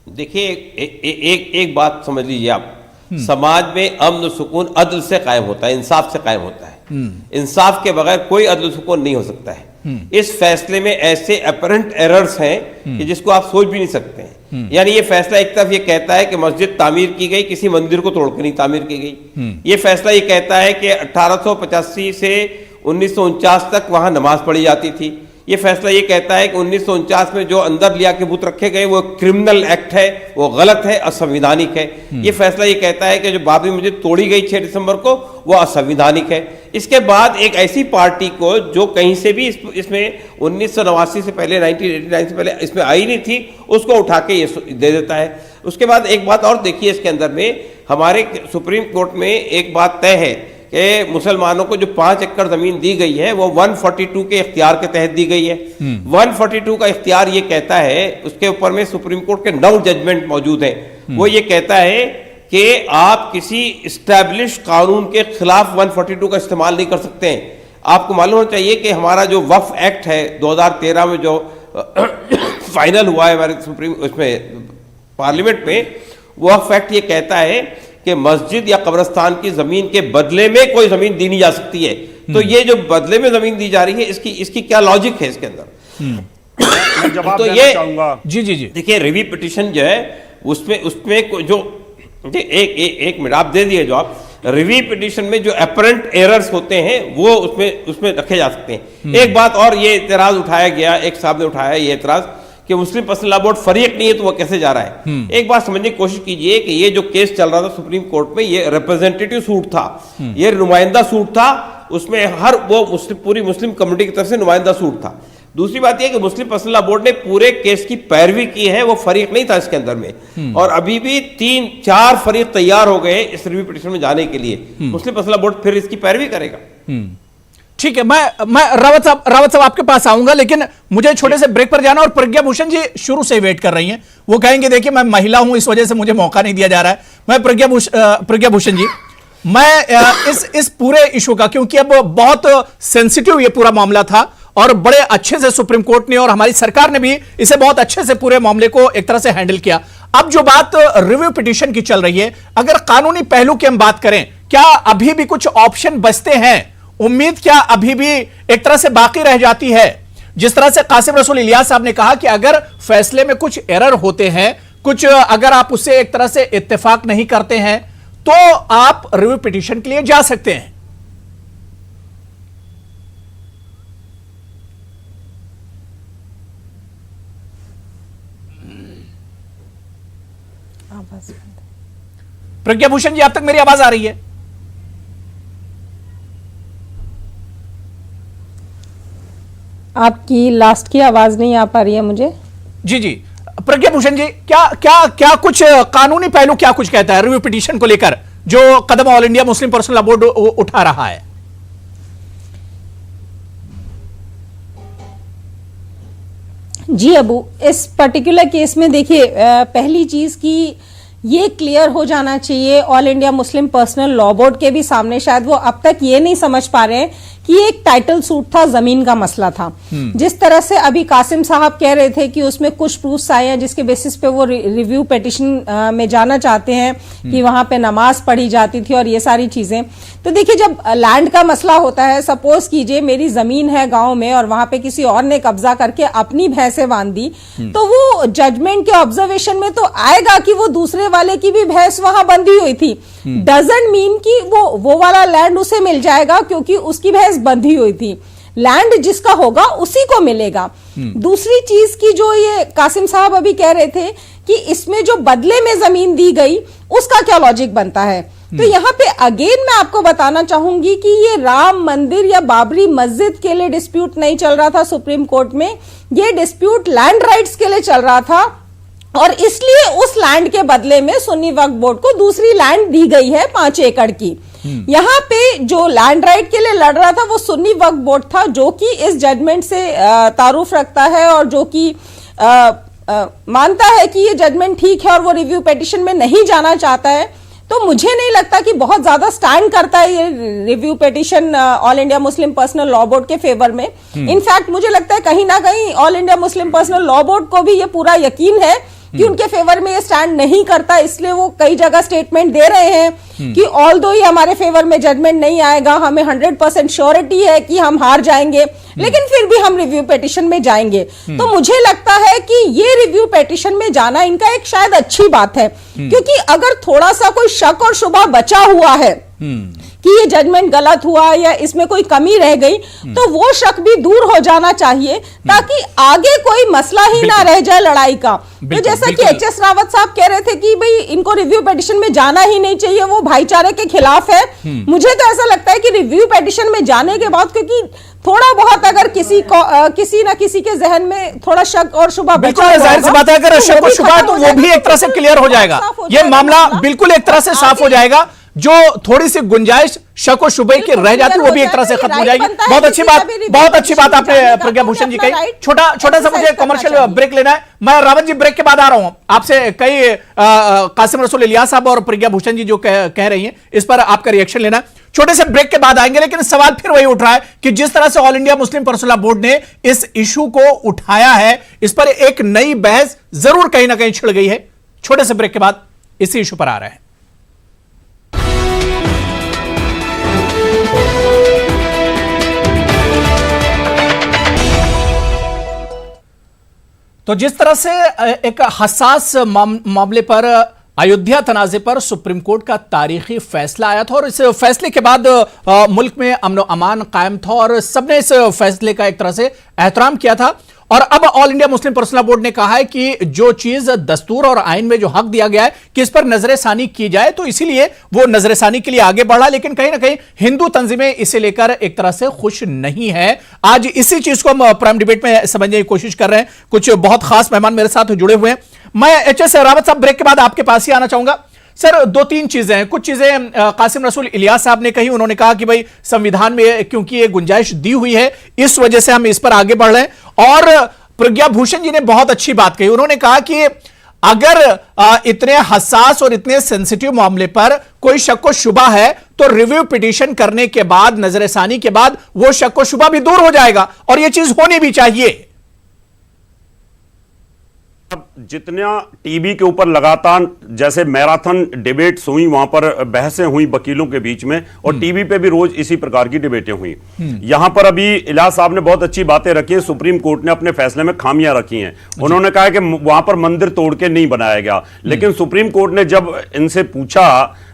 देखिए, एक बात समझ लीजिए आप, समाज में अमन सुकून अदल से कायम होता है, इंसाफ से कायम होता है। इंसाफ के बगैर कोई अदल सुकून नहीं हो सकता है। इस फैसले में ऐसे अपरेंट एरर्स हैं कि जिसको आप सोच भी नहीं सकते हैं। यानी ये फैसला एक तरफ ये कहता है कि मस्जिद तामीर की गई, किसी मंदिर को तोड़ के नहीं तामीर की गई। ये फैसला ये कहता है कि 1885 से 1949 तक वहां नमाज पढ़ी जाती थी। ये फैसला ये कहता है कि 1949 में जो अंदर लिया के बुत रखे गए वो क्रिमिनल एक्ट है, वो गलत है, असंवैधानिक है। ये फैसला ये कहता है कि जो बाबरी मस्जिद तोड़ी गई 6 दिसंबर को वो असंवैधानिक है। इसके बाद एक ऐसी पार्टी को जो कहीं से भी इसमें 1989 से पहले, 1989 से पहले इसमें आई नहीं थी, उसको उठा के ये दे देता है। उसके बाद एक बात और देखिए, इसके अंदर में हमारे सुप्रीम कोर्ट में एक बात तय है कि मुसलमानों को जो 5 एकड़ जमीन दी गई है वो 142 के इख्तियार के तहत दी गई है। 142 का इख्तियार ये कहता है, उसके ऊपर में सुप्रीम कोर्ट के 9 जजमेंट मौजूद हैं। वो ये कहता है कि आप किसी इस्टेब्लिश कानून के खिलाफ 142 का इस्तेमाल नहीं कर सकते हैं। आपको मालूम होना चाहिए कि हमारा जो वक्फ एक्ट है 2013 में जो फाइनल हुआ है हमारे सुप्रीम उसमें पार्लियामेंट में, वो वक्फ एक्ट ये कहता है कि मस्जिद या कब्रिस्तान की जमीन के बदले में कोई जमीन दी नहीं जा सकती है। तो ये जो बदले में जमीन दी जा रही है, इसकी क्या लॉजिक है इसके अंदर? जवाब तो देना ये चाहूंगा। जी जी जी, देखिए, रिव्यू पिटीशन जो है उसमें जो एक मिनट आप दे दिए जवाब। रिव्यू पिटीशन में जो अपरेंट एरर्स होते हैं वो उसमें रखे जा सकते हैं। एक बात और ये एतराज उठाया गया, एक साहब ने उठाया ये एतराज कि मुस्लिम पर्सनल लॉ बोर्ड फरीक नहीं है तो वो कैसे जा रहा है। एक बात समझने की कोशिश कीजिए कि ये जो केस चल रहा था सुप्रीम कोर्ट में, ये रिप्रेजेंटेटिव सूट था, ये नुमाइंदा सूट था। उसमें हर वो पूरी मुस्लिम कम्युनिटी की तरफ से नुमाइंदा सूट था। दूसरी बात यह कि मुस्लिम पर्सनल लॉ बोर्ड ने पूरे केस की पैरवी की है, वो फरीक नहीं था इसके अंदर में। और अभी भी 3-4 फरीक तैयार हो गए इस रिव्यू पिटीशन में जाने के लिए। मुस्लिम पर्सनल लॉ बोर्ड फिर इसकी पैरवी करेगा। ठीक है, मैं रावत साहब आपके पास आऊंगा, लेकिन मुझे छोटे से ब्रेक पर जाना। और प्रज्ञा भूषण जी शुरू से वेट कर रही हैं, वो कहेंगे देखिए मैं महिला हूं इस वजह से मुझे मौका नहीं दिया जा रहा है। मैं प्रज्ञा भूषण जी, मैं इस पूरे इशू का, क्योंकि अब बहुत सेंसिटिव ये पूरा मामला था और बड़े अच्छे से सुप्रीम कोर्ट ने और हमारी सरकार ने भी इसे बहुत अच्छे से पूरे मामले को एक तरह से हैंडल किया। अब जो बात रिव्यू पिटीशन की चल रही है, अगर कानूनी पहलू की हम बात करें, क्या अभी भी कुछ ऑप्शन बचते हैं? उम्मीद क्या अभी भी एक तरह से बाकी रह जाती है? जिस तरह से कासिम रसूल इलियास साहब ने कहा कि अगर फैसले में कुछ एरर होते हैं, कुछ अगर आप उससे एक तरह से इत्तेफाक नहीं करते हैं, तो आप रिव्यू पिटीशन के लिए जा सकते हैं। प्रज्ञा भूषण जी, आप तक मेरी आवाज आ रही है? आपकी लास्ट की आवाज नहीं आ पा रही है मुझे। जी जी, प्रज्ञा भूषण जी, क्या कुछ कानूनी पहलू क्या कुछ कहता है रिव्यू पिटीशन को लेकर, जो कदम all India Muslim personal law board उठा रहा है? जी अबू, इस पर्टिकुलर केस में देखिए, पहली चीज की ये क्लियर हो जाना चाहिए all India Muslim personal law board के भी सामने। शायद वो अब तक ये नहीं समझ पा रहे हैं कि ये एक टाइटल सूट था, जमीन का मसला था। जिस तरह से अभी कासिम साहब कह रहे थे कि उसमें कुछ प्रूफ्स आए हैं जिसके बेसिस पे वो रिव्यू पिटिशन में जाना चाहते हैं कि वहां पे नमाज पढ़ी जाती थी और ये सारी चीजें। तो देखिए, जब लैंड का मसला होता है, सपोज कीजिए मेरी जमीन है गांव में और वहां पे किसी और ने कब्जा करके अपनी भैंसें बांध दी, तो वो जजमेंट के ऑब्जर्वेशन में तो आएगा कि वो दूसरे वाले की भी भैंस वहां बंधी हुई थी। डजंट मीन कि वो वाला लैंड उसे मिल जाएगा क्योंकि उसकी भैंस बंधी हुई थी। लैंड जिसका होगा उसी को मिलेगा। दूसरी चीज की जो ये कासिम साहब अभी कह रहे थे कि इसमें जो बदले में जमीन दी गई उसका क्या लॉजिक बनता है, तो यहाँ पे अगेन मैं आपको बताना चाहूंगी कि ये राम मंदिर या बाबरी मस्जिद के लिए डिस्प्यूट नहीं चल रहा था सुप्रीम कोर्ट में, ये डिस्प्यूट लैंड राइट्स के लिए चल रहा था और इसलिए उस लैंड के बदले में सुन्नी वक्फ बोर्ड को दूसरी लैंड दी गई है 5 एकड़ की। यहाँ पे जो लैंड राइट के लिए लड़ रहा था वो सुन्नी वक्फ बोर्ड था, जो कि इस जजमेंट से तारुफ रखता है और जो कि मानता है कि ये जजमेंट ठीक है और वो रिव्यू पिटिशन में नहीं जाना चाहता है। तो मुझे नहीं लगता कि बहुत ज्यादा स्टैंड करता है ये review petition all India Muslim personal law board के फेवर में। इनफैक्ट मुझे लगता है कहीं ना कहीं all India Muslim personal law board को भी ये पूरा यकीन है कि उनके फेवर में ये स्टैंड नहीं करता, इसलिए वो कई जगह स्टेटमेंट दे रहे हैं कि ऑल्दो ये हमारे फेवर में जजमेंट नहीं आएगा, हमें 100% श्योरिटी है कि हम हार जाएंगे, लेकिन फिर भी हम रिव्यू पिटिशन में जाएंगे। तो मुझे लगता है कि ये रिव्यू पिटिशन में जाना इनका एक शायद अच्छी बात है, क्योंकि अगर थोड़ा सा कोई शक और शुबा बचा हुआ है कि ये जजमेंट गलत हुआ या इसमें कोई कमी रह गई, तो वो शक भी दूर हो जाना चाहिए ताकि आगे कोई मसला ही ना रह जाए लड़ाई का। तो जैसा कि एच.एस. रावत साहब कह रहे थे कि भाई इनको रिव्यू पिटिशन में जाना ही नहीं चाहिए, वो भाईचारे के खिलाफ है। मुझे तो ऐसा लगता है कि रिव्यू पिटिशन में जाने के बाद, क्योंकि थोड़ा बहुत अगर किसी ना किसी के जहन में थोड़ा शक और शुबा बचा, जाहिर सी बात है अगर शक और शुबा है तो वो भी एक तरह से क्लियर हो जाएगा, ये मामला बिल्कुल एक तरह से साफ हो जाएगा। जो थोड़ी सी गुंजाइश शक और शुबे की रह जाती है वो भी एक तरह से खत्म हो जाएगी। बहुत अच्छी बात आपने प्रज्ञा भूषण जी कही। छोटा सा मुझे कमर्शियल ब्रेक लेना है, मैं रावत जी ब्रेक के बाद आ रहा हूं आपसे। कई कासिम रसूल इलियास साहब और प्रज्ञा भूषण जी जो कह रही हैं इस पर आपका रिएक्शन लेना। छोटे से ब्रेक के बाद आएंगे, लेकिन सवाल फिर वही उठ रहा है कि जिस तरह से all India Muslim personal law board ने इस इशू को उठाया है, इस पर एक नई बहस जरूर कहीं ना कहीं छिड़ गई है। छोटे से ब्रेक के बाद इसी इशू पर आ रहे हैं। तो जिस तरह से एक हसास मामले पर, अयोध्या तनाजे पर सुप्रीम कोर्ट का तारीखी फैसला आया था और इस फैसले के बाद मुल्क में अमन व अमान कायम था और सबने इस फैसले का एक तरह से एहतराम किया था। और अब all India Muslim personal law board ने कहा है कि जो चीज दस्तूर और आइन में जो हक दिया गया है कि इस पर नजरसानी की जाए, तो इसीलिए वो नजरसानी के लिए आगे बढ़ा। लेकिन कहीं ना कहीं हिंदू तंजीमें इसे लेकर एक तरह से खुश नहीं है। आज इसी चीज को हम प्राइम डिबेट में समझने की कोशिश कर रहे हैं। कुछ बहुत खास मेहमान मेरे साथ जुड़े हुए हैं। मैं एच.एस. रावत साहब ब्रेक के बाद आपके पास ही आना चाहूंगा। सर, 2-3 चीजें हैं। कुछ चीजें कासिम रसूल इलियास साहब ने कही, उन्होंने कहा कि भाई संविधान में क्योंकि ये गुंजाइश दी हुई है इस वजह से हम इस पर आगे बढ़ रहे हैं। और प्रज्ञा भूषण जी ने बहुत अच्छी बात कही, उन्होंने कहा कि अगर इतने हसास और इतने सेंसिटिव मामले पर कोई शक व शुबा है तो रिव्यू पिटीशन करने के बाद, नजरसानी के बाद वो शक व शुबा भी दूर हो जाएगा और ये चीज होनी भी चाहिए। जितना टीवी के ऊपर लगातार जैसे मैराथन डिबेट्स हुई, वहां पर बहसें हुई वकीलों के बीच में, और टीवी पे भी रोज इसी प्रकार की डिबेटें हुई। यहां पर अभी इलियास साहब ने बहुत अच्छी बातें रखी है। सुप्रीम कोर्ट ने अपने फैसले में खामियां रखी हैं। उन्होंने कहा है कि वहां पर मंदिर तोड़ के नहीं बनाया गया, लेकिन सुप्रीम कोर्ट ने जब इनसे पूछा,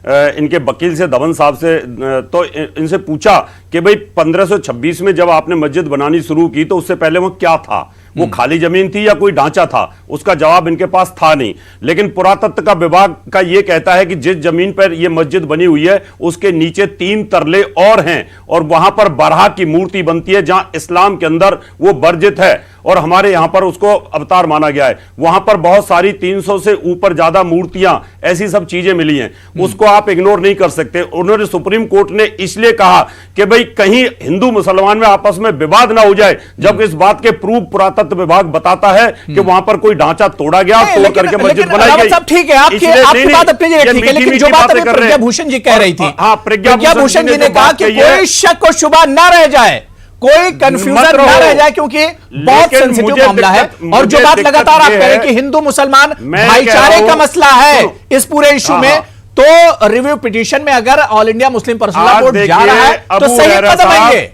इनके वकील से, धवन साहब से, तो इनसे पूछा कि भाई 1526 में जब आपने मस्जिद बनानी शुरू की तो उससे पहले वो क्या था, वो खाली जमीन थी या कोई ढांचा था? उसका जवाब इनके पास था नहीं। लेकिन पुरातत्व का विभाग का ये कहता है कि जिस जमीन पर यह मस्जिद बनी हुई है उसके नीचे 3 तरले और हैं और वहां पर बरहा की मूर्ति बनती है जहां इस्लाम के अंदर वो वर्जित है। और हमारे यहां पर उसको अवतार माना गया है। वहां पर बहुत सारी 300 से ऊपर ज्यादा मूर्तियां, ऐसी सब चीजें मिली हैं, उसको आप इग्नोर नहीं कर सकते। उन्होंने सुप्रीम कोर्ट ने इसलिए कहा कि भाई कहीं हिंदू मुसलमान में आपस में विवाद ना हो जाए, जब इस बात के प्रूफ पुरातत्व विभाग बताता है कि वहां पर कोई ढांचा तोड़ा गया, तोड़ करके मस्जिद बनाई गई। ठीक है, आपकी बात अपनी जगह ठीक है, लेकिन जो बात प्रज्ञा भूषण जी कह रही थी, प्रज्ञा भूषण जी ने कहा कि कोई शक और शुबा ना रह जाए, कोई कंफ्यूजन ना रह जाए, क्योंकि बहुत सेंसिटिव मामला है। और जो बात लगातार आप कह रहे हैं कि हिंदू मुसलमान भाईचारे का मसला है इस पूरे इशू में, तो रिव्यू पिटीशन में अगर all India Muslim personal law board जा रहा है तो सही कदम है ये।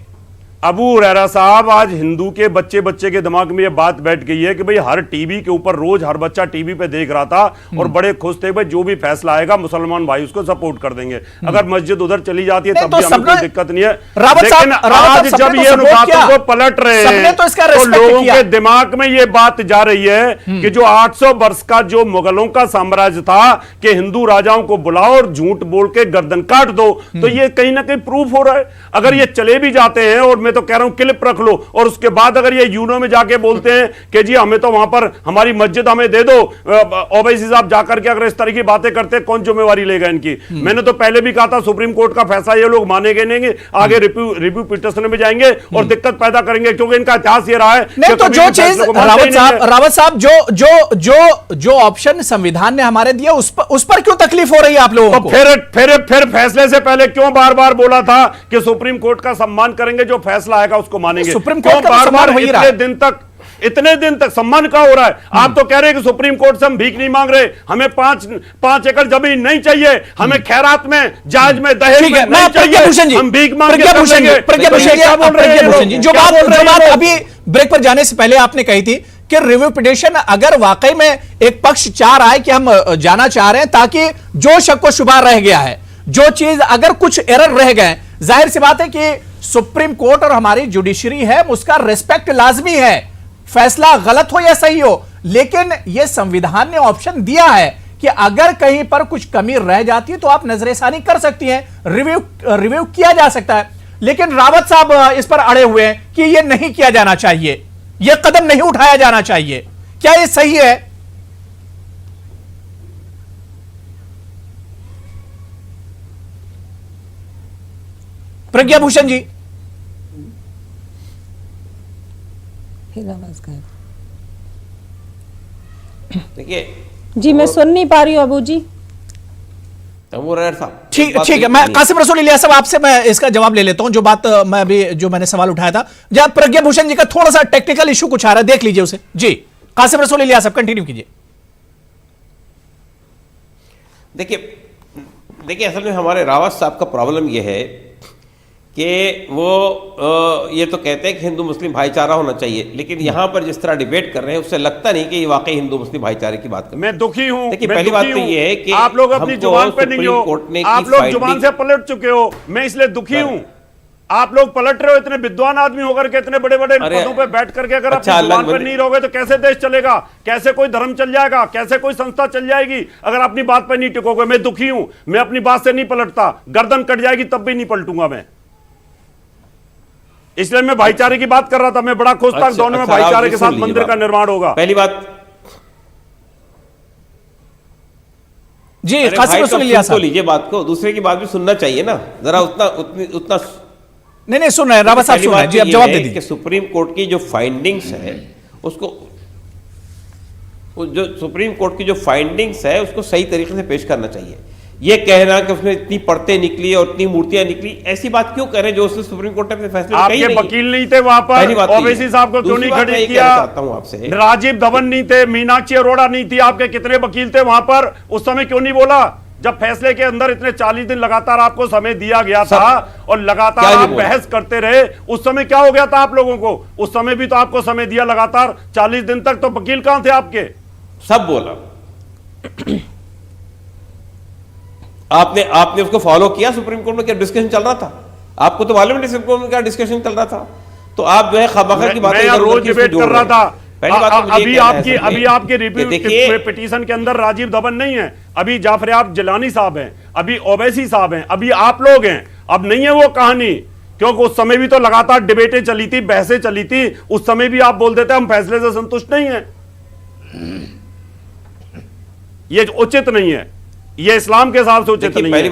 अबू हुरैरा साहब, आज हिंदू के बच्चे के दिमाग में ये बात बैठ गई है कि भाई हर टीवी के ऊपर रोज हर बच्चा टीवी पे देख रहा था और बड़े खुश थे भाई जो भी फैसला आएगा मुसलमान भाई उसको सपोर्ट कर देंगे। अगर मस्जिद उधर चली जाती है तब भी हमें कोई दिक्कत नहीं है, लेकिन आज जब ये अनुपातों को पलट रहे हैं तो लोगों के दिमाग में ये बात जा रही है कि जो 800 वर्ष का जो मुगलों का साम्राज्य था कि हिंदू राजाओं को बुलाओ और झूठ बोल के गर्दन काट दो, तो ये कहीं ना कहीं प्रूफ हो रहा है। अगर ये चले भी जाते हैं, और तो कह रहा हूं क्लिप रख लो, और उसके बाद अगर ये यूनो में जाके बोलते हैं कि जी हमें तो वहां पर हमारी मस्जिद हमें दे दो, ओवैसी साहब जाकर के अगर इस तरह की बातें करते कौन जिम्मेवारी लेगा इनकी? मैंने तो पहले भी कहा था सुप्रीम कोर्ट का फैसला ये लोग मानेंगे नहीं, आगे रिव्यू पिटीशन में जाएंगे और दिक्कत पैदा करेंगे, क्योंकि इनका इतिहास ये रहा है। नहीं तो जो चीज रावत साहब जो ऑप्शन संविधान ने हमारे दिया उस पर क्यों तकलीफ हो रही है आप लोगों को? फिर फैसले से पहले क्यों बार बार बोला था कि सुप्रीम कोर्ट का सम्मान करेंगे, जो फैसला आएगा उसको मानेंगे? सुप्रीम कोर्ट का बार-बार इतने दिन तक सम्मान क्या हो रहा है? आप तो कह रहे हैं कि सुप्रीम कोर्ट से हम भीख नहीं मांग रहे, हमें 5 एकड़ जमीन नहीं चाहिए, हमें खैरात में, जायज में, दहेज में नहीं चाहिए, हम भीख मांग के प्रज्ञा जी जो बात अभी ब्रेक पर जाने से पहले आपने कही थी कि रिव्यू पिटीशन अगर वाकई में एक पक्ष चाह रहा है कि हम जाना चाह रहे हैं ताकि जो शक व शुबा रह गया है, जो चीज अगर कुछ एरर रह गए, जाहिर सी बात है कि सुप्रीम कोर्ट और हमारी जुडिशरी है उसका रिस्पेक्ट लाजमी है, फैसला गलत हो या सही हो, लेकिन यह संविधान ने ऑप्शन दिया है कि अगर कहीं पर कुछ कमी रह जाती है तो आप नजरेसानी कर सकती हैं, रिव्यू किया जा सकता है। लेकिन रावत साहब इस पर अड़े हुए हैं कि यह नहीं किया जाना चाहिए, यह कदम नहीं उठाया जाना चाहिए। क्या यह सही है? प्रज्ञा भूषण जी, देखिए जी मैं सुन नहीं पा रही हूं अबू जी। ठीक है, मैं कासिम रसूल इलियास साहब आपसे मैं इसका जवाब ले लेता हूं। जो बात मैं अभी जो मैंने सवाल उठाया था, जब प्रज्ञा भूषण जी का थोड़ा सा टेक्निकल इशू कुछ आ रहा है, देख लीजिए उसे। जी कासिम रसूल इलियास साहब कंटिन्यू कीजिए। देखिए असल में हमारे रावत साहब का प्रॉब्लम यह है कि वो ये तो कहते हैं कि हिंदू मुस्लिम भाईचारा होना चाहिए, लेकिन यहाँ पर जिस तरह डिबेट कर रहे हैं उससे लगता नहीं कि ये वाकई हिंदू मुस्लिम भाईचारे की बात कर। मैं दुखी हूँ। देखिए पहली बात तो ये है कि आप लोग अपनी जुबान पे नहीं हो, आप लोग जुबान से पलट चुके हो, मैं इसलिए दुखी हूँ। आप लोग पलट रहे हो, इतने विद्वान आदमी होकर के, इतने बड़े बड़े पदों पे बैठ करके, अगर आप जुबान पर नहीं रहोगे तो कैसे देश चलेगा, कैसे कोई धर्म चल जाएगा, कैसे कोई संस्था चल जाएगी अगर अपनी बात पर नहीं टिकोगे। मैं दुखी हूं, मैं अपनी बात से नहीं पलटता, गर्दन कट जाएगी तब भी नहीं पलटूंगा मैं, इसलिए मैं भाईचारे की बात कर रहा था। मैं बड़ा खुश था दोनों में भाईचारे के साथ मंदिर का निर्माण होगा। पहली बात जी कासिम रसूल इलियास साहब लीजिए बात को, दूसरे की बात भी सुनना चाहिए ना जरा, उतना नहीं सुन रहे रावत साहब, सुन रहे जी, अब जवाब दे दीजिए। सुप्रीम कोर्ट की जो फाइंडिंग्स है उसको, जो सुप्रीम कोर्ट की जो फाइंडिंग्स है उसको सही तरीके से पेश करना चाहिए। ये कहना कि उसमें इतनी परतें निकली और इतनी मूर्तियां निकली, ऐसी बात क्यों कह रहे हैं जो उसने सुप्रीम कोर्ट ने फैसले में कही नहीं। वकील नहीं थे वहां पर, ओवैसी साहब को क्यों नहीं खड़ी किया? आपसे राजीव धवन नहीं थे, मीनाक्षी अरोड़ा नहीं थी, आपके कितने वकील थे वहां पर? उस समय क्यों नहीं बोला जब फैसले के अंदर इतने 40 दिन लगातार आपको समय दिया गया था और लगातार आप बहस करते रहे? उस समय क्या हो गया था आप लोगों को? उस समय भी तो आपको समय दिया लगातार 40 दिन तक, तो वकील कहां थे आपके? सब बोला आपने उसको फॉलो किया? सुप्रीम कोर्ट में क्या डिस्कशन चल रहा था? आपको तो मालूम है सुप्रीम कोर्ट में क्या डिस्कशन चल रहा था? तो आप जो है खामखा की बातें रोज डिबेट कर रहा था। अभी आपके रिव्यू पिटीशन के अंदर राजीव धवन नहीं है, अभी जाफर जिलानी साहब हैं, अभी ओवैसी साहब हैं, अभी आप लोग हैं। अब नहीं है वो कहानी क्योंकि उस समय भी तो लगातार डिबेटें चली थी, बहसें चली थी, उस समय भी आप बोल देते हम फैसले से संतुष्ट नहीं हैं। ये उचित नहीं है, ये इस्लाम के हिसाब से उचित नहीं है।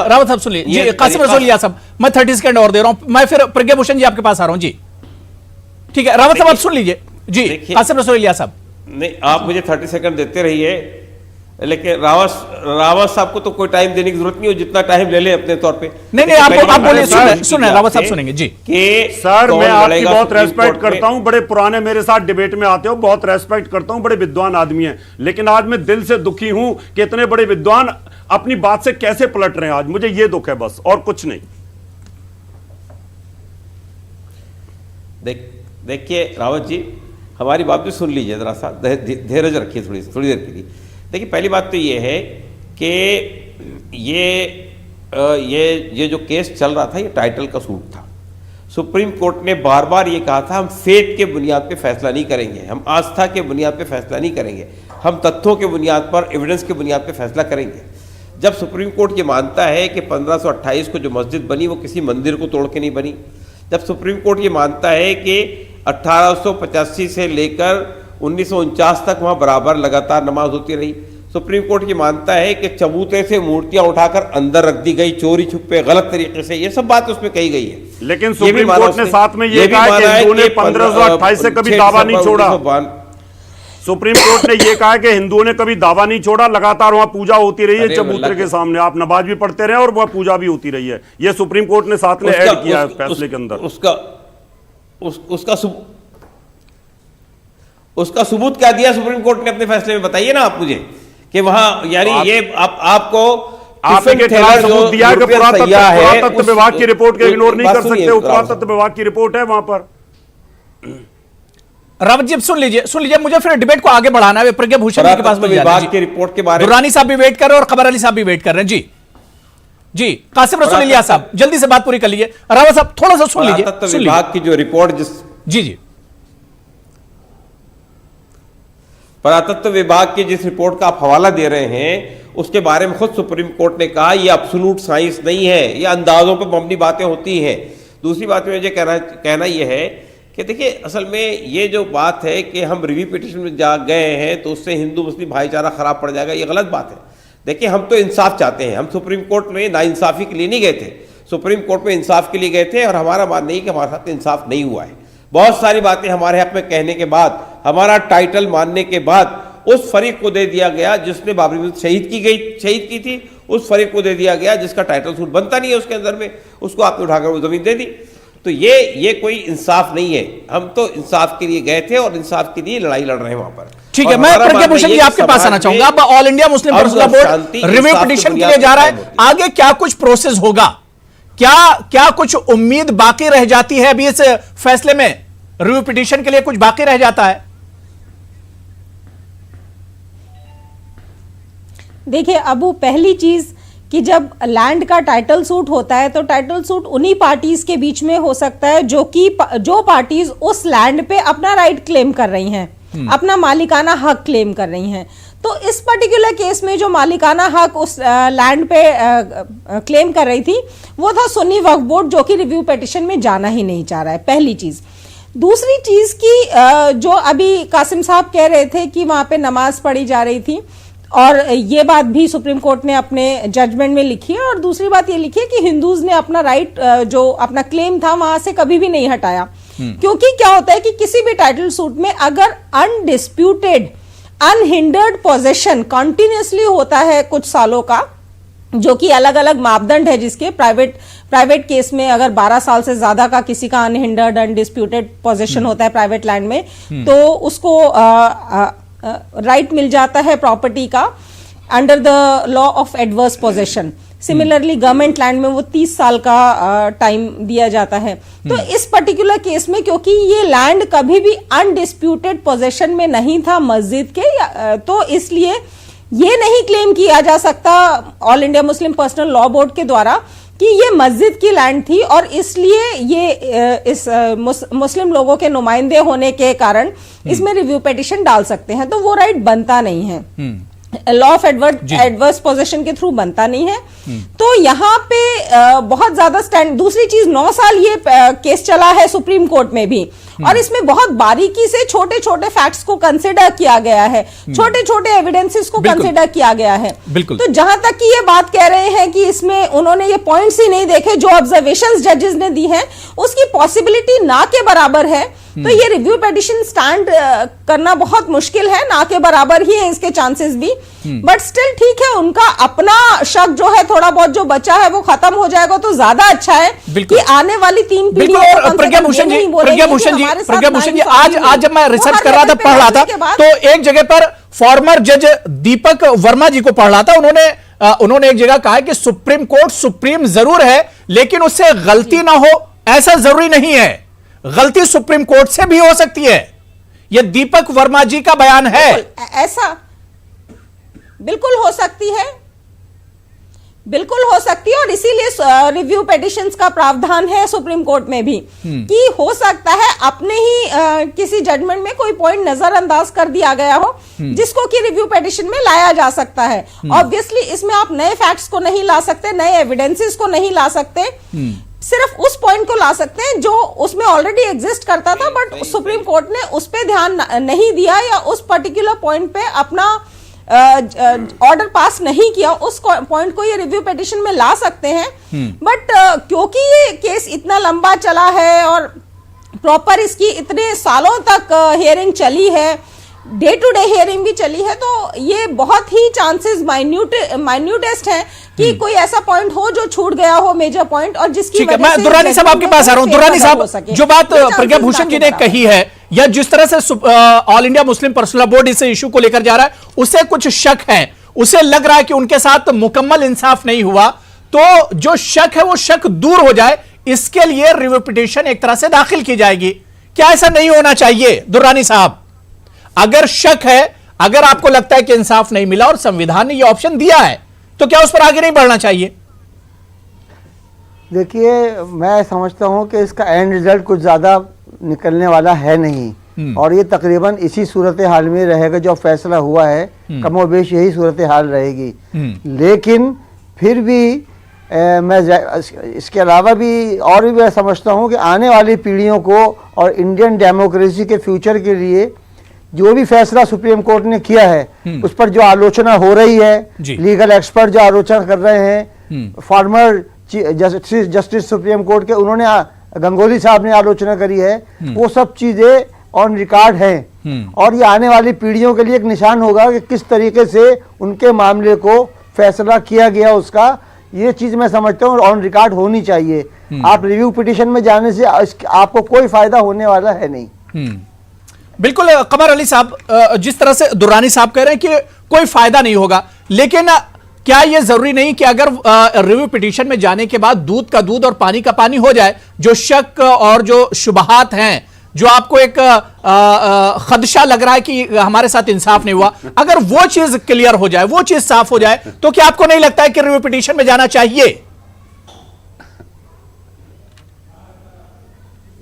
रावत साहब सुनिए जी, कासिम रसूलिया साहब, मैं 30 सेकंड और दे रहा हूं, मैं फिर प्रज्ञा भूषण जी आपके पास आ रहा हूं जी। ठीक है, रावत साहब आप सुन लीजिए जी। कासिम रसूलिया साहब, नहीं, आप मुझे 30 सेकंड देते रहिए, लेकिन रावत साहब को तो कोई टाइम देने की जरूरत नहीं हो, जितना टाइम ले ले अपने तौर पे। नहीं आप बोलिए, सुने रावत साहब सुनेंगे जी। कि सर मैं आपकी बहुत रेस्पेक्ट करता हूं, बड़े पुराने मेरे साथ डिबेट में आते हो, बहुत रेस्पेक्ट करता हूं, बड़े विद्वान आदमी हैं, लेकिन आज मैं दिल से दुखी हूं कि इतने बड़े विद्वान अपनी बात से कैसे पलट रहे हैं। आज मुझे यह दुख है बस, और कुछ नहीं। देखिए रावत जी, हमारी बात भी सुन लीजिए, जरा सा धैर्य रखिए थोड़ी देर के लिए। देखिए, पहली बात तो ये है कि ये जो केस चल रहा था, ये टाइटल का सूट था। सुप्रीम कोर्ट ने बार बार ये कहा था हम फेथ के बुनियाद पे फैसला नहीं करेंगे, हम आस्था के बुनियाद पे फैसला नहीं करेंगे, हम तथ्यों के बुनियाद पर, एविडेंस के बुनियाद पे फैसला करेंगे। जब सुप्रीम कोर्ट ये मानता है कि 1528 को जो मस्जिद बनी वो किसी मंदिर को तोड़ के नहीं बनी, जब सुप्रीम कोर्ट ये मानता है कि 1885 से लेकर 1949 तक वहाँ बराबर लगातार नमाज होती रही, सुप्रीम कोर्ट ये मानता है कि चबूतरे से मूर्तियां उठाकर अंदर रख दी गई चोरी छुपे गलत तरीके से, ये सब बात उसमें कही गई है। लेकिन सुप्रीम कोर्ट ने साथ में ये कहा कि हिंदुओं ने 1528 से कभी दावा नहीं छोड़ा। सुप्रीम कोर्ट ने ये कहा कि हिंदुओं ने कभी दावा नहीं छोड़ा, लगातार वहां पूजा होती रही है चबूतरे के सामने, आप नमाज भी पढ़ते रहे और वह पूजा भी होती रही है। ये सुप्रीम कोर्ट ने साथ में ऐड किया है फैसले के अंदर। उसका सबूत क्या दिया सुप्रीम कोर्ट ने अपने फैसले में, बताइए ना आप मुझे कि वहां यानी ये आपको आपने सबूत दिया कि पुरातत्व विभाग की रिपोर्ट के इग्नोर नहीं कर सकते, पुरातत्व विभाग की रिपोर्ट है वहां पर। रावत जी सुन लीजिए, मुझे फिर डिबेट को आगे बढ़ाना है। प्रज्ञा भूषण जी के पास विभाग की रिपोर्ट के बारे में दुर्रानी साहब भी वेट कर रहे हैं और खबर अली साहब भी वेट कर रहे हैं जी। कासिम रसूलिया साहब जल्दी से बात पूरी कर लीजिए। रावत साहब थोड़ा सा सुन लीजिए। विभाग की जो रिपोर्ट जी पुरातत्व विभाग की जिस रिपोर्ट का आप हवाला दे रहे हैं, उसके बारे में खुद सुप्रीम कोर्ट ने कहा ये एब्सोल्यूट साइंस नहीं है, ये अंदाजों पर मबनी बातें होती हैं। दूसरी बात में मुझे कहना यह है कि देखिए, असल में ये जो बात है कि हम रिव्यू पिटीशन में जा गए हैं तो उससे हिंदू मुस्लिम भाईचारा खराब पड़ जाएगा, ये गलत बात है। देखिए, हम तो इंसाफ चाहते हैं, हम सुप्रीम कोर्ट में नाइंसाफी के लिए नहीं गए थे, सुप्रीम कोर्ट में इंसाफ के लिए गए थे। और हमारा मानना नहीं कि हमारे साथ इंसाफ नहीं हुआ है। बहुत सारी बातें हमारे हक में कहने के बाद, हमारा टाइटल मानने के बाद उस फरीक को दे दिया गया जिसने बाबरी मस्जिद शहीद की थी, उस फरीक को दे दिया गया जिसका टाइटल सूट बनता नहीं है उसके अंदर में, उसको आपने उठाकर वो जमीन दे दी। तो ये कोई इंसाफ नहीं है। हम तो इंसाफ के लिए गए थे और इंसाफ के लिए लड़ाई लड़ रहे हैं वहां पर। ठीक है, मैं प्रज्ञा भूषण जी आपके पास आना चाहूंगा। अब all India Muslim personal board review petition के लिए जा रहा है, आगे क्या कुछ प्रोसेस होगा, क्या कुछ उम्मीद बाकी रह जाती है अभी इस फैसले में? रिव्यू पिटीशन के लिए कुछ बाकी रह जाता है? देखिए अबू, पहली चीज कि जब लैंड का टाइटल सूट होता है तो टाइटल सूट उन्हीं पार्टीज के बीच में हो सकता है जो पार्टीज उस लैंड पे अपना राइट क्लेम कर रही हैं, अपना मालिकाना हक क्लेम कर रही हैं। तो इस पर्टिकुलर केस में जो मालिकाना हक उस लैंड पे क्लेम कर रही थी वो था सुन्नी वक्फ बोर्ड, जो कि रिव्यू पिटीशन में जाना ही नहीं चाह रहा है, पहली चीज। दूसरी चीज की जो अभी कासिम साहब कह रहे थे कि वहां पे नमाज पढ़ी जा रही थी, और ये बात भी सुप्रीम कोर्ट ने अपने जजमेंट में लिखी है। और दूसरी बात ये लिखी है कि हिंदूज ने अपना राइट, जो अपना क्लेम था, वहां से कभी भी नहीं हटाया। क्योंकि क्या होता है कि किसी भी टाइटल सूट में अगर अनडिस्प्यूटेड अनहिंडर्ड पोजेशन कंटिन्यूअसली होता है कुछ सालों का, जो कि अलग अलग मापदंड है जिसके, प्राइवेट केस में अगर 12 साल से ज्यादा का किसी का अनहिंडर्ड अनडिस्प्यूटेड पोजेशन होता है प्राइवेट लैंड में, तो उसको राइट मिल जाता है प्रॉपर्टी का under the law of adverse possession. Similarly government land में वो 30 साल का टाइम दिया जाता है। तो इस पर्टिकुलर केस में क्योंकि ये लैंड कभी भी अनडिस्प्यूटेड पोजेशन में नहीं था मस्जिद के, तो इसलिए ये नहीं क्लेम किया जा सकता all India Muslim personal law board के द्वारा कि ये मस्जिद की लैंड थी और इसलिए ये इस मुस्लिम लोगों के नुमाइंदे होने के कारण इसमें रिव्यू पिटीशन डाल सकते हैं। तो वो राइट बनता नहीं है। लॉ ऑफ एडवर्स पोजीशन के थ्रू बनता नहीं है। तो यहाँ पे बहुत ज्यादा स्टैंड। दूसरी चीज, 9 साल ये केस चला है सुप्रीम कोर्ट में भी, और इसमें बहुत बारीकी से छोटे छोटे फैक्ट्स को कंसिडर किया गया है, छोटे छोटे एविडेंसेस को कंसिडर किया गया है। तो जहां तक कि ये बात कह रहे हैं कि इसमें उन्होंने ये पॉइंट्स ही नहीं देखे जो ऑब्जर्वेशंस जजेस ने दी हैं, उसकी पॉसिबिलिटी ना के बराबर है। तो ये रिव्यू पिटीशन स्टैंड करना बहुत मुश्किल है, ना के बराबर ही है इसके चांसेस भी। बट स्टिल ठीक है, उनका अपना शक जो है थोड़ा बहुत जो बचा है वो खत्म हो जाएगा तो ज्यादा अच्छा है कि आने वाली 3 पीढ़ियों को। प्रज्ञा भूषण जी, आज जब मैं रिसर्च कर रहा था, पढ़ रहा था, तो एक जगह पर फॉर्मर जज दीपक वर्मा जी को पढ़ रहा था, उन्होंने एक जगह कहा कि सुप्रीम कोर्ट सुप्रीम जरूर है, लेकिन उससे गलती ना हो ऐसा जरूरी नहीं है। गलती सुप्रीम कोर्ट से भी हो सकती है। यह दीपक वर्मा जी का बयान है। ऐसा बिल्कुल हो सकती है, बिल्कुल हो सकती है, और इसीलिए रिव्यू पिटीशंस का प्रावधान है सुप्रीम कोर्ट में भी कि हो सकता है अपने ही किसी जजमेंट में कोई पॉइंट नजरअंदाज कर दिया गया हो जिसको कि रिव्यू पिटीशन में लाया जा सकता है। ऑब्वियसली इसमें आप नए फैक्ट्स को नहीं ला सकते, नए एविडेंसेस को नहीं ला सकते, सिर्फ उस पॉइंट को ला सकते हैं जो उसमें ऑलरेडी एग्जिस्ट करता था, बट सुप्रीम कोर्ट ने उस पे ध्यान नहीं दिया या उस पर्टिकुलर पॉइंट पे अपना ऑर्डर पास नहीं किया। उस पॉइंट को ये रिव्यू पिटीशन में ला सकते हैं। बट क्योंकि ये केस इतना लंबा चला है और प्रॉपर इसकी इतने सालों तक हियरिंग चली है, डे टू डे हियरिंग भी चली है, तो ये बहुत ही चांसेस माइन्यूटेस्ट है कि कोई ऐसा पॉइंट हो जो छूट गया हो, मेजर पॉइंट, और जिसकी वजह से मैं दुर्रानी साहब आपके पास आ रहा हूं। दुर्रानी साहब, जो बात प्रज्ञा भूषण जी ने कही है या जिस तरह से all India Muslim personal law board इस इशू को लेकर जा रहा है, उससे कुछ शक है, उसे लग रहा है कि उनके साथ मुकम्मल इंसाफ नहीं हुआ, तो जो शक है वो शक दूर हो जाए, इसके लिए रिव्यू पिटीशन एक तरह से दाखिल की जाएगी। क्या ऐसा नहीं होना चाहिए दुर्रानी साहब? अगर शक है, अगर आपको लगता है कि इंसाफ नहीं मिला और संविधान ने यह ऑप्शन दिया है, तो क्या उस पर आगे नहीं बढ़ना चाहिए? देखिए, मैं समझता हूं कि इसका एंड रिजल्ट कुछ ज़्यादा निकलने वाला है नहीं, और ये तकरीबन इसी सूरत हाल में रहेगा जो फैसला हुआ है, कमोबेश यही सूरत हाल रहेगी। लेकिन फिर भी मैं इसके अलावा भी और भी मैं समझता हूं कि आने वाली पीढ़ियों को और इंडियन डेमोक्रेसी के फ्यूचर के लिए जो भी फैसला सुप्रीम कोर्ट ने किया है उस पर जो आलोचना हो रही है, लीगल एक्सपर्ट जो आलोचना कर रहे हैं, फॉर्मर जस्टिस सुप्रीम कोर्ट के उन्होंने गंगोली साहब ने आलोचना करी है, वो सब चीजें ऑन रिकॉर्ड हैं, और ये आने वाली पीढ़ियों के लिए एक निशान होगा कि किस तरीके से उनके मामले को फैसला किया गया। उसका ये चीज मैं समझता हूँ ऑन रिकॉर्ड होनी चाहिए। आप रिव्यू पिटीशन में जाने से आपको कोई फायदा होने वाला है नहीं। बिल्कुल कमर अली साहब, जिस तरह से दुर्रानी साहब कह रहे हैं कि कोई फायदा नहीं होगा, लेकिन क्या यह जरूरी नहीं कि अगर रिव्यू पिटीशन में जाने के बाद दूध का दूध और पानी का पानी हो जाए, जो शक और जो शुबहात हैं, जो आपको एक खदशा लग रहा है कि हमारे साथ इंसाफ नहीं हुआ, अगर वो चीज क्लियर हो जाए, वो चीज साफ हो जाए, तो क्या आपको नहीं लगता है कि रिव्यू पिटीशन में जाना चाहिए?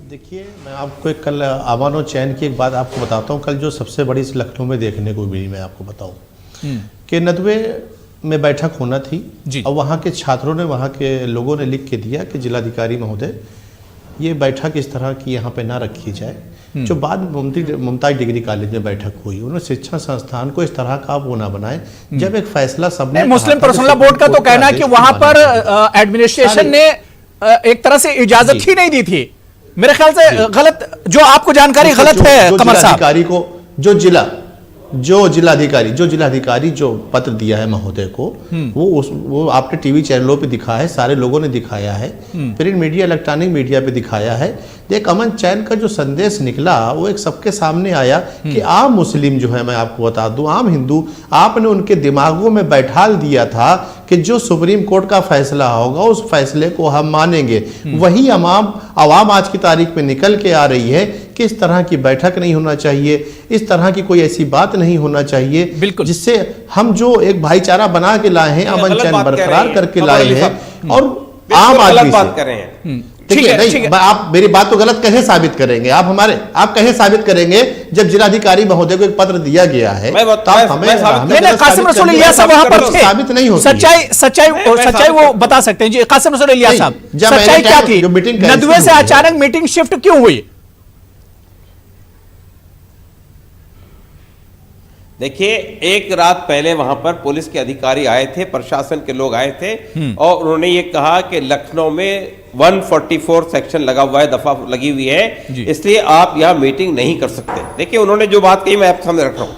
देखिए, मैं आपको एक कल अमान और चैन की एक बात आपको बताता हूँ। कल जो सबसे बड़ी इस लखनऊ में देखने को मिली, मैं आपको बताऊँ कि नदवे में बैठक होना थी, और वहाँ के छात्रों ने, वहाँ के लोगों ने लिख के दिया कि जिलाधिकारी महोदय, ये बैठक इस तरह की यहाँ पे ना रखी जाए। जो बाद मुमताज डिग्री कॉलेज में बैठक हुई, उन्होंने शिक्षा संस्थान को इस तरह का वो ना बनाए। जब एक फैसला सबने, मुस्लिम पर्सनल लॉ बोर्ड का तो कहना है कि वहां पर एडमिनिस्ट्रेशन ने एक तरह से इजाजत ही नहीं दी थी। मेरे ख्याल से गलत, जो आपको जानकारी गलत है कमर साहब। अधिकारी को जो जिलाधिकारी जो पत्र दिया है महोदय को, वो आपने टीवी चैनलों पे दिखा है, सारे लोगों ने दिखाया है, प्रिंट मीडिया, इलेक्ट्रॉनिक मीडिया पे दिखाया है। एक अमन चैन का जो संदेश निकला वो एक सबके सामने आया कि आम मुस्लिम जो है, मैं आपको बता दूं, आम हिंदू, आपने उनके दिमागों में बैठाल दिया था कि जो सुप्रीम कोर्ट का फैसला होगा उस फैसले को हम मानेंगे। वही आवाम आज की तारीख में निकल के आ रही है कि इस तरह की बैठक नहीं होना चाहिए, इस तरह की कोई ऐसी बात नहीं होना चाहिए जिससे हम जो एक भाईचारा बना के लाए हैं, अमन चैन बरकरार करके लाए हैं, और आम आदमी बात कर रहे हैं। ठीक है, नहीं, आप मेरी बात को गलत कैसे साबित करेंगे? आप कैसे साबित करेंगे जब जिलाधिकारी महोदय को एक पत्र दिया गया है? कासिम रसूल इलियास साहब वहां पर थे, साबित नहीं होती। सच्चाई वो बता सकते हैं जी। कासिम रसूल इलियास साहब, सच्चाई क्या थी? नदवे से अचानक मीटिंग शिफ्ट क्यों हुई? देखिए, एक रात पहले वहां पर पुलिस के अधिकारी आए थे, प्रशासन के लोग आए थे और उन्होंने ये कहा कि लखनऊ में 144 सेक्शन लगा हुआ है, दफा लगी हुई है, इसलिए आप यहां मीटिंग नहीं कर सकते। देखिए, उन्होंने जो बात कही मैं आपके सामने रख रहा हूं।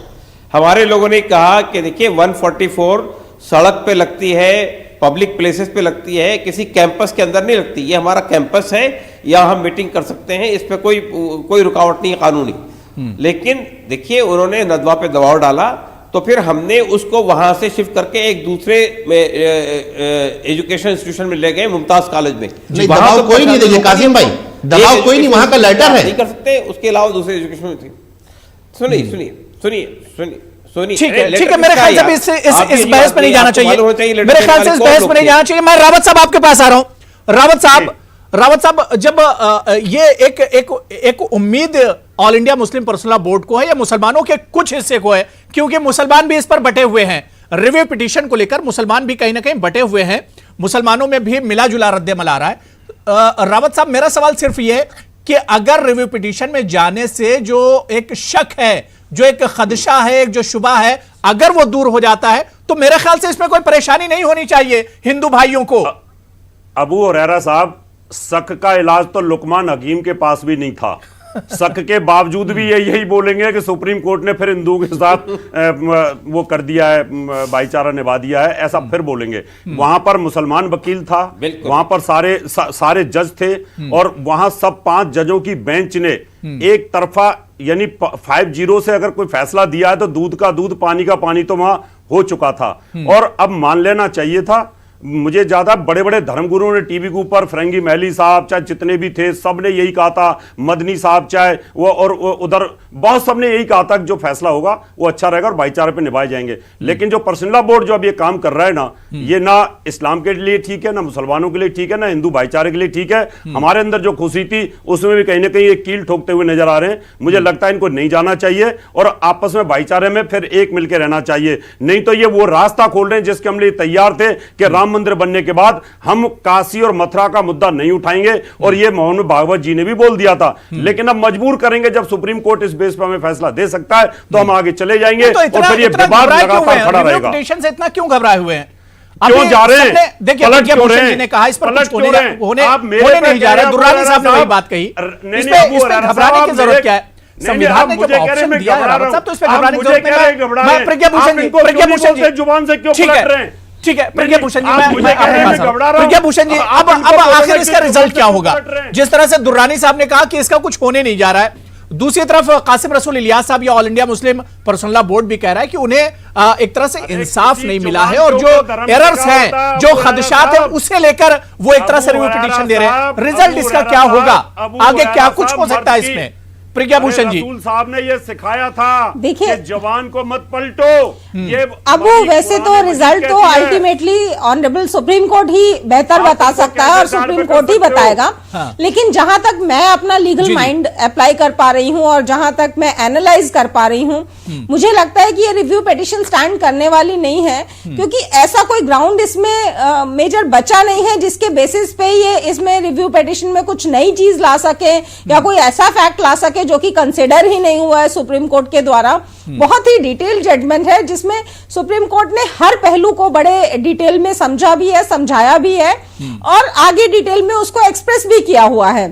हमारे लोगों ने कहा कि देखिए 144 सड़क पे लगती है, पब्लिक प्लेसेस पे लगती है, किसी कैंपस के अंदर नहीं लगती। ये हमारा कैंपस है, यहाँ हम मीटिंग कर सकते हैं, इस पर कोई रुकावट नहीं है कानूनी। लेकिन देखिए, उन्होंने नदवा पे दबाव डाला तो फिर हमने उसको वहां से शिफ्ट करके एक दूसरे एजुकेशन इंस्टीट्यूशन में ले गए, मुमताज कॉलेज में। दबाव कोई नहीं, देखिए कासिम भाई, दबाव कोई नहीं, वहां का लेटर है, नहीं कर सकते। उसके अलावा दूसरे एजुकेशन में थी। सुनिए, ठीक है, मेरे ख्याल से इस बहस में नहीं जाना चाहिए, मेरे ख्याल से इस बहस में नहीं जाना चाहिए। मैं रावत साहब आपके पास आ रहा हूं। रावत साहब, जब ये एक उम्मीद all India Muslim personal law board को है या मुसलमानों के कुछ हिस्से को है, क्योंकि मुसलमान भी इस पर बटे हुए हैं, रिव्यू पिटीशन को लेकर मुसलमान भी कहीं ना कहीं बटे हुए हैं, मुसलमानों में भी मिला जुला रद्द-ए-अमल आ रहा है। रावत साहब, मेरा सवाल सिर्फ ये कि अगर रिव्यू पिटीशन में जाने से जो एक शक है, जो एक खदशा है, एक जो शुबा है, अगर वो दूर हो जाता है तो मेरे ख्याल से इसमें कोई परेशानी नहीं होनी चाहिए हिंदू भाइयों को। अबू हुरैरा साहब, शक का इलाज तो लुकमान हकीम के पास भी नहीं था। शक के बावजूद भी यही बोलेंगे कि सुप्रीम कोर्ट ने फिर हिंदुओं के साथ वो कर दिया है, भाईचारा निभा दिया है, ऐसा फिर बोलेंगे। वहां पर मुसलमान वकील था, वहां पर सारे जज थे और वहां सब 5 जजों की बेंच ने एक तरफा यानी 5-0 से अगर कोई फैसला दिया है तो दूध का दूध, पानी का पानी तो वहां हो चुका था। और अब मान लेना चाहिए था। मुझे ज्यादा बड़े बड़े धर्मगुरुओं ने टीवी के ऊपर, फरंगी महली साहब चाहे जितने भी थे, सब ने यही कहा था, मदनी साहब चाहे वो और उधर बहुत सब ने यही कहा था कि जो फैसला होगा वो अच्छा रहेगा और भाईचारे पे निभाए जाएंगे। लेकिन जो पर्सनल लॉ बोर्ड जो अब ये काम कर रहा है ना, ये ना इस्लाम के लिए ठीक है, ना मुसलमानों के लिए ठीक है, ना हिंदू भाईचारे के लिए ठीक है। हमारे अंदर जो खुशी थी उसमें भी कहीं ना कहीं एक कील ठोकते हुए नजर आ रहे हैं। मुझे लगता है इनको नहीं जाना चाहिए और आपस में भाईचारे में फिर एक मिलकर रहना चाहिए। नहीं तो ये वो रास्ता खोल रहे हैं जिसके हम लिए तैयार थे कि राम मंदिर बनने के बाद हम काशी और मथुरा का मुद्दा नहीं उठाएंगे, और ये मोहन भागवत जी ने भी बोल दिया था। लेकिन अब मजबूर करेंगे, जब सुप्रीम कोर्ट इस बेस पर हमें फैसला दे सकता है तो हम आगे चले जाएंगे और फिर ये विवाद लगातार खड़ा रहेगा। से इतना क्यों घबराए हुए हैं? क्यों जा रहे हैं? देखिए, भूषण जी ने कहा इस पर कुछ होने नहीं जा रहा। दुर्रानी साहब ने वही बात कही, इस पे घबराने की जरूरत क्या है? संविधान ने जब ऑप्शन दिया है रावत साहब, तो इस पे घबराने की जरूरत नहीं है। प्रज्ञा भूषण जी जुबान से क्यों पलट रहे हैं? ठीक है, प्रज्ञा भूषण जी, प्रज्ञा भूषण जी, अब आखिर इसका रिजल्ट क्या होगा? जिस तरह से दुर्रानी साहब ने कहा कि इसका कुछ होने नहीं जा रहा है, दूसरी तरफ कासिम रसूल इलियास साहब या all India Muslim personal law board भी कह रहा है कि उन्हें एक तरह से इंसाफ नहीं मिला है और जो एरर्स हैं, जो खदशात हैं, उसे लेकर वो एक तरह से रिव्यू पिटीशन दे रहे हैं। रिजल्ट इसका क्या होगा? आगे क्या कुछ हो सकता है इसमें? प्रज्ञा भूषण जी, रसूल साहब ने ये सिखाया था, देखिए जवान को मत पलटो। ये अब वो वैसे तो रिजल्ट तो अल्टीमेटली ऑनरेबल सुप्रीम कोर्ट ही बेहतर बता सकता है और सुप्रीम कोर्ट ही बताएगा। लेकिन जहां तक मैं अपना लीगल माइंड अप्लाई कर पा रही हूं और जहां तक मैं एनालाइज कर पा रही हूं, मुझे लगता है कि ये रिव्यू पिटीशन स्टैंड करने वाली नहीं है, क्योंकि ऐसा कोई ग्राउंड इसमें मेजर बचा नहीं है जिसके बेसिस पे ये इसमें रिव्यू पिटीशन में कुछ नई चीज ला सके या कोई ऐसा फैक्ट ला सके जो कि कंसिडर ही नहीं हुआ है सुप्रीम कोर्ट के द्वारा। बहुत ही डिटेल जजमेंट है जिसमें सुप्रीम कोर्ट ने हर पहलू को बड़े डिटेल में समझा भी है, समझाया भी है और आगे डिटेल में उसको एक्सप्रेस भी किया हुआ है।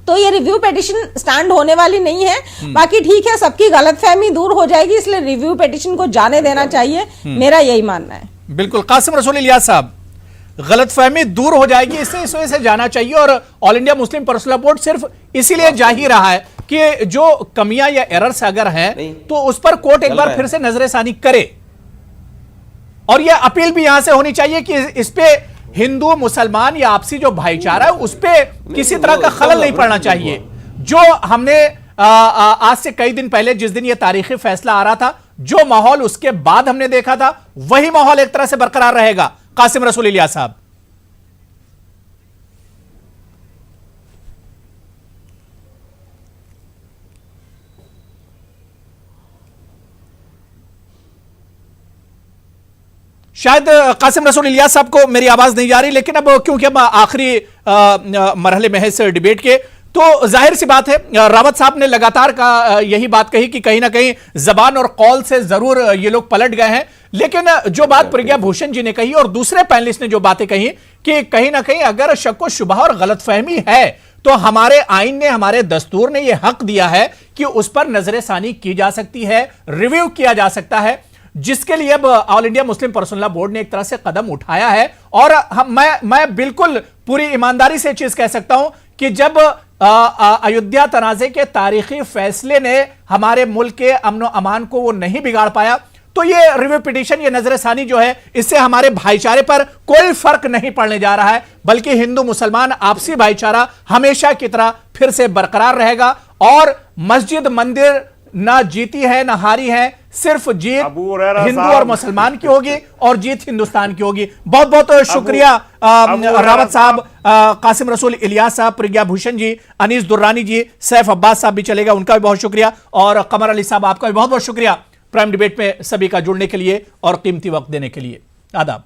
तो ये रिव्यू पिटीशन स्टैंड होने वाली नहीं है। बाकी ठीक है, सबकी गलतफहमी दूर हो जाएगी, इसलिए रिव्यू पिटीशन को जाने देना चाहिए, मेरा यही मानना है। बिल्कुल, कासिम रसूल इलियास साहब, गलतफहमी दूर हो जाएगी, इससे इस वजह से जाना चाहिए और all India Muslim personal law board सिर्फ इसीलिए जा ही रहा है कि जो कमियां या एरर्स अगर हैं तो उस पर कोर्ट एक बार फिर से नजरसानी करे और यह अपील भी यहां से होनी चाहिए कि इस पे हिंदू मुसलमान या आपसी जो भाईचारा है उस पे किसी तरह का खलल नहीं पड़ना चाहिए। जो हमने आज से कई दिन पहले, जिस दिन यह तारीखी फैसला आ रहा था, जो माहौल उसके बाद हमने देखा था, वही माहौल एक तरह से बरकरार रहेगा। कासिम रसूल इलियास साहब, शायद कासिम रसूल इलियास साहब को मेरी आवाज नहीं जा रही, लेकिन अब क्योंकि हम आखिरी मरहले में है इस डिबेट के, तो जाहिर सी बात है रावत साहब ने लगातार यही बात कही कि कहीं ना कहीं जबान और कौल से जरूर ये लोग पलट गए हैं। लेकिन जो बात प्रज्ञा भूषण जी ने कही और दूसरे पैनलिस्ट ने जो बातें कही कि कहीं ना कहीं अगर शक व शुबह और गलतफहमी है तो हमारे आईन ने, हमारे दस्तूर ने यह हक दिया है कि उस पर नजरसानी की जा सकती है, रिव्यू किया जा सकता है, जिसके लिए अब all India Muslim personal law board ने एक तरह से कदम उठाया है। और मैं बिल्कुल पूरी ईमानदारी से चीज कह सकता हूं कि जब अयोध्या तनाजे के तारीखी फैसले ने हमारे मुल्क के अमन और अमान को वो नहीं बिगाड़ पाया, तो ये रिव्यू पिटीशन, ये नजरसानी जो है, इससे हमारे भाईचारे पर कोई फर्क नहीं पड़ने जा रहा है, बल्कि हिंदू मुसलमान आपसी भाईचारा हमेशा की तरह फिर से बरकरार रहेगा। और मस्जिद मंदिर ना जीती है ना हारी है, सिर्फ जीत हिंदू और मुसलमान की होगी और जीत हिंदुस्तान की होगी। बहुत बहुत शुक्रिया रावत साहब, कासिम रसूल इलियास साहब, प्रज्ञा भूषण जी, अनीस दुर्रानी जी, सैफ अब्बास साहब भी चलेगा, उनका भी बहुत शुक्रिया, और कमर अली साहब आपका भी बहुत बहुत शुक्रिया प्राइम डिबेट में सभी का जुड़ने के लिए और कीमती वक्त देने के लिए। आदाब।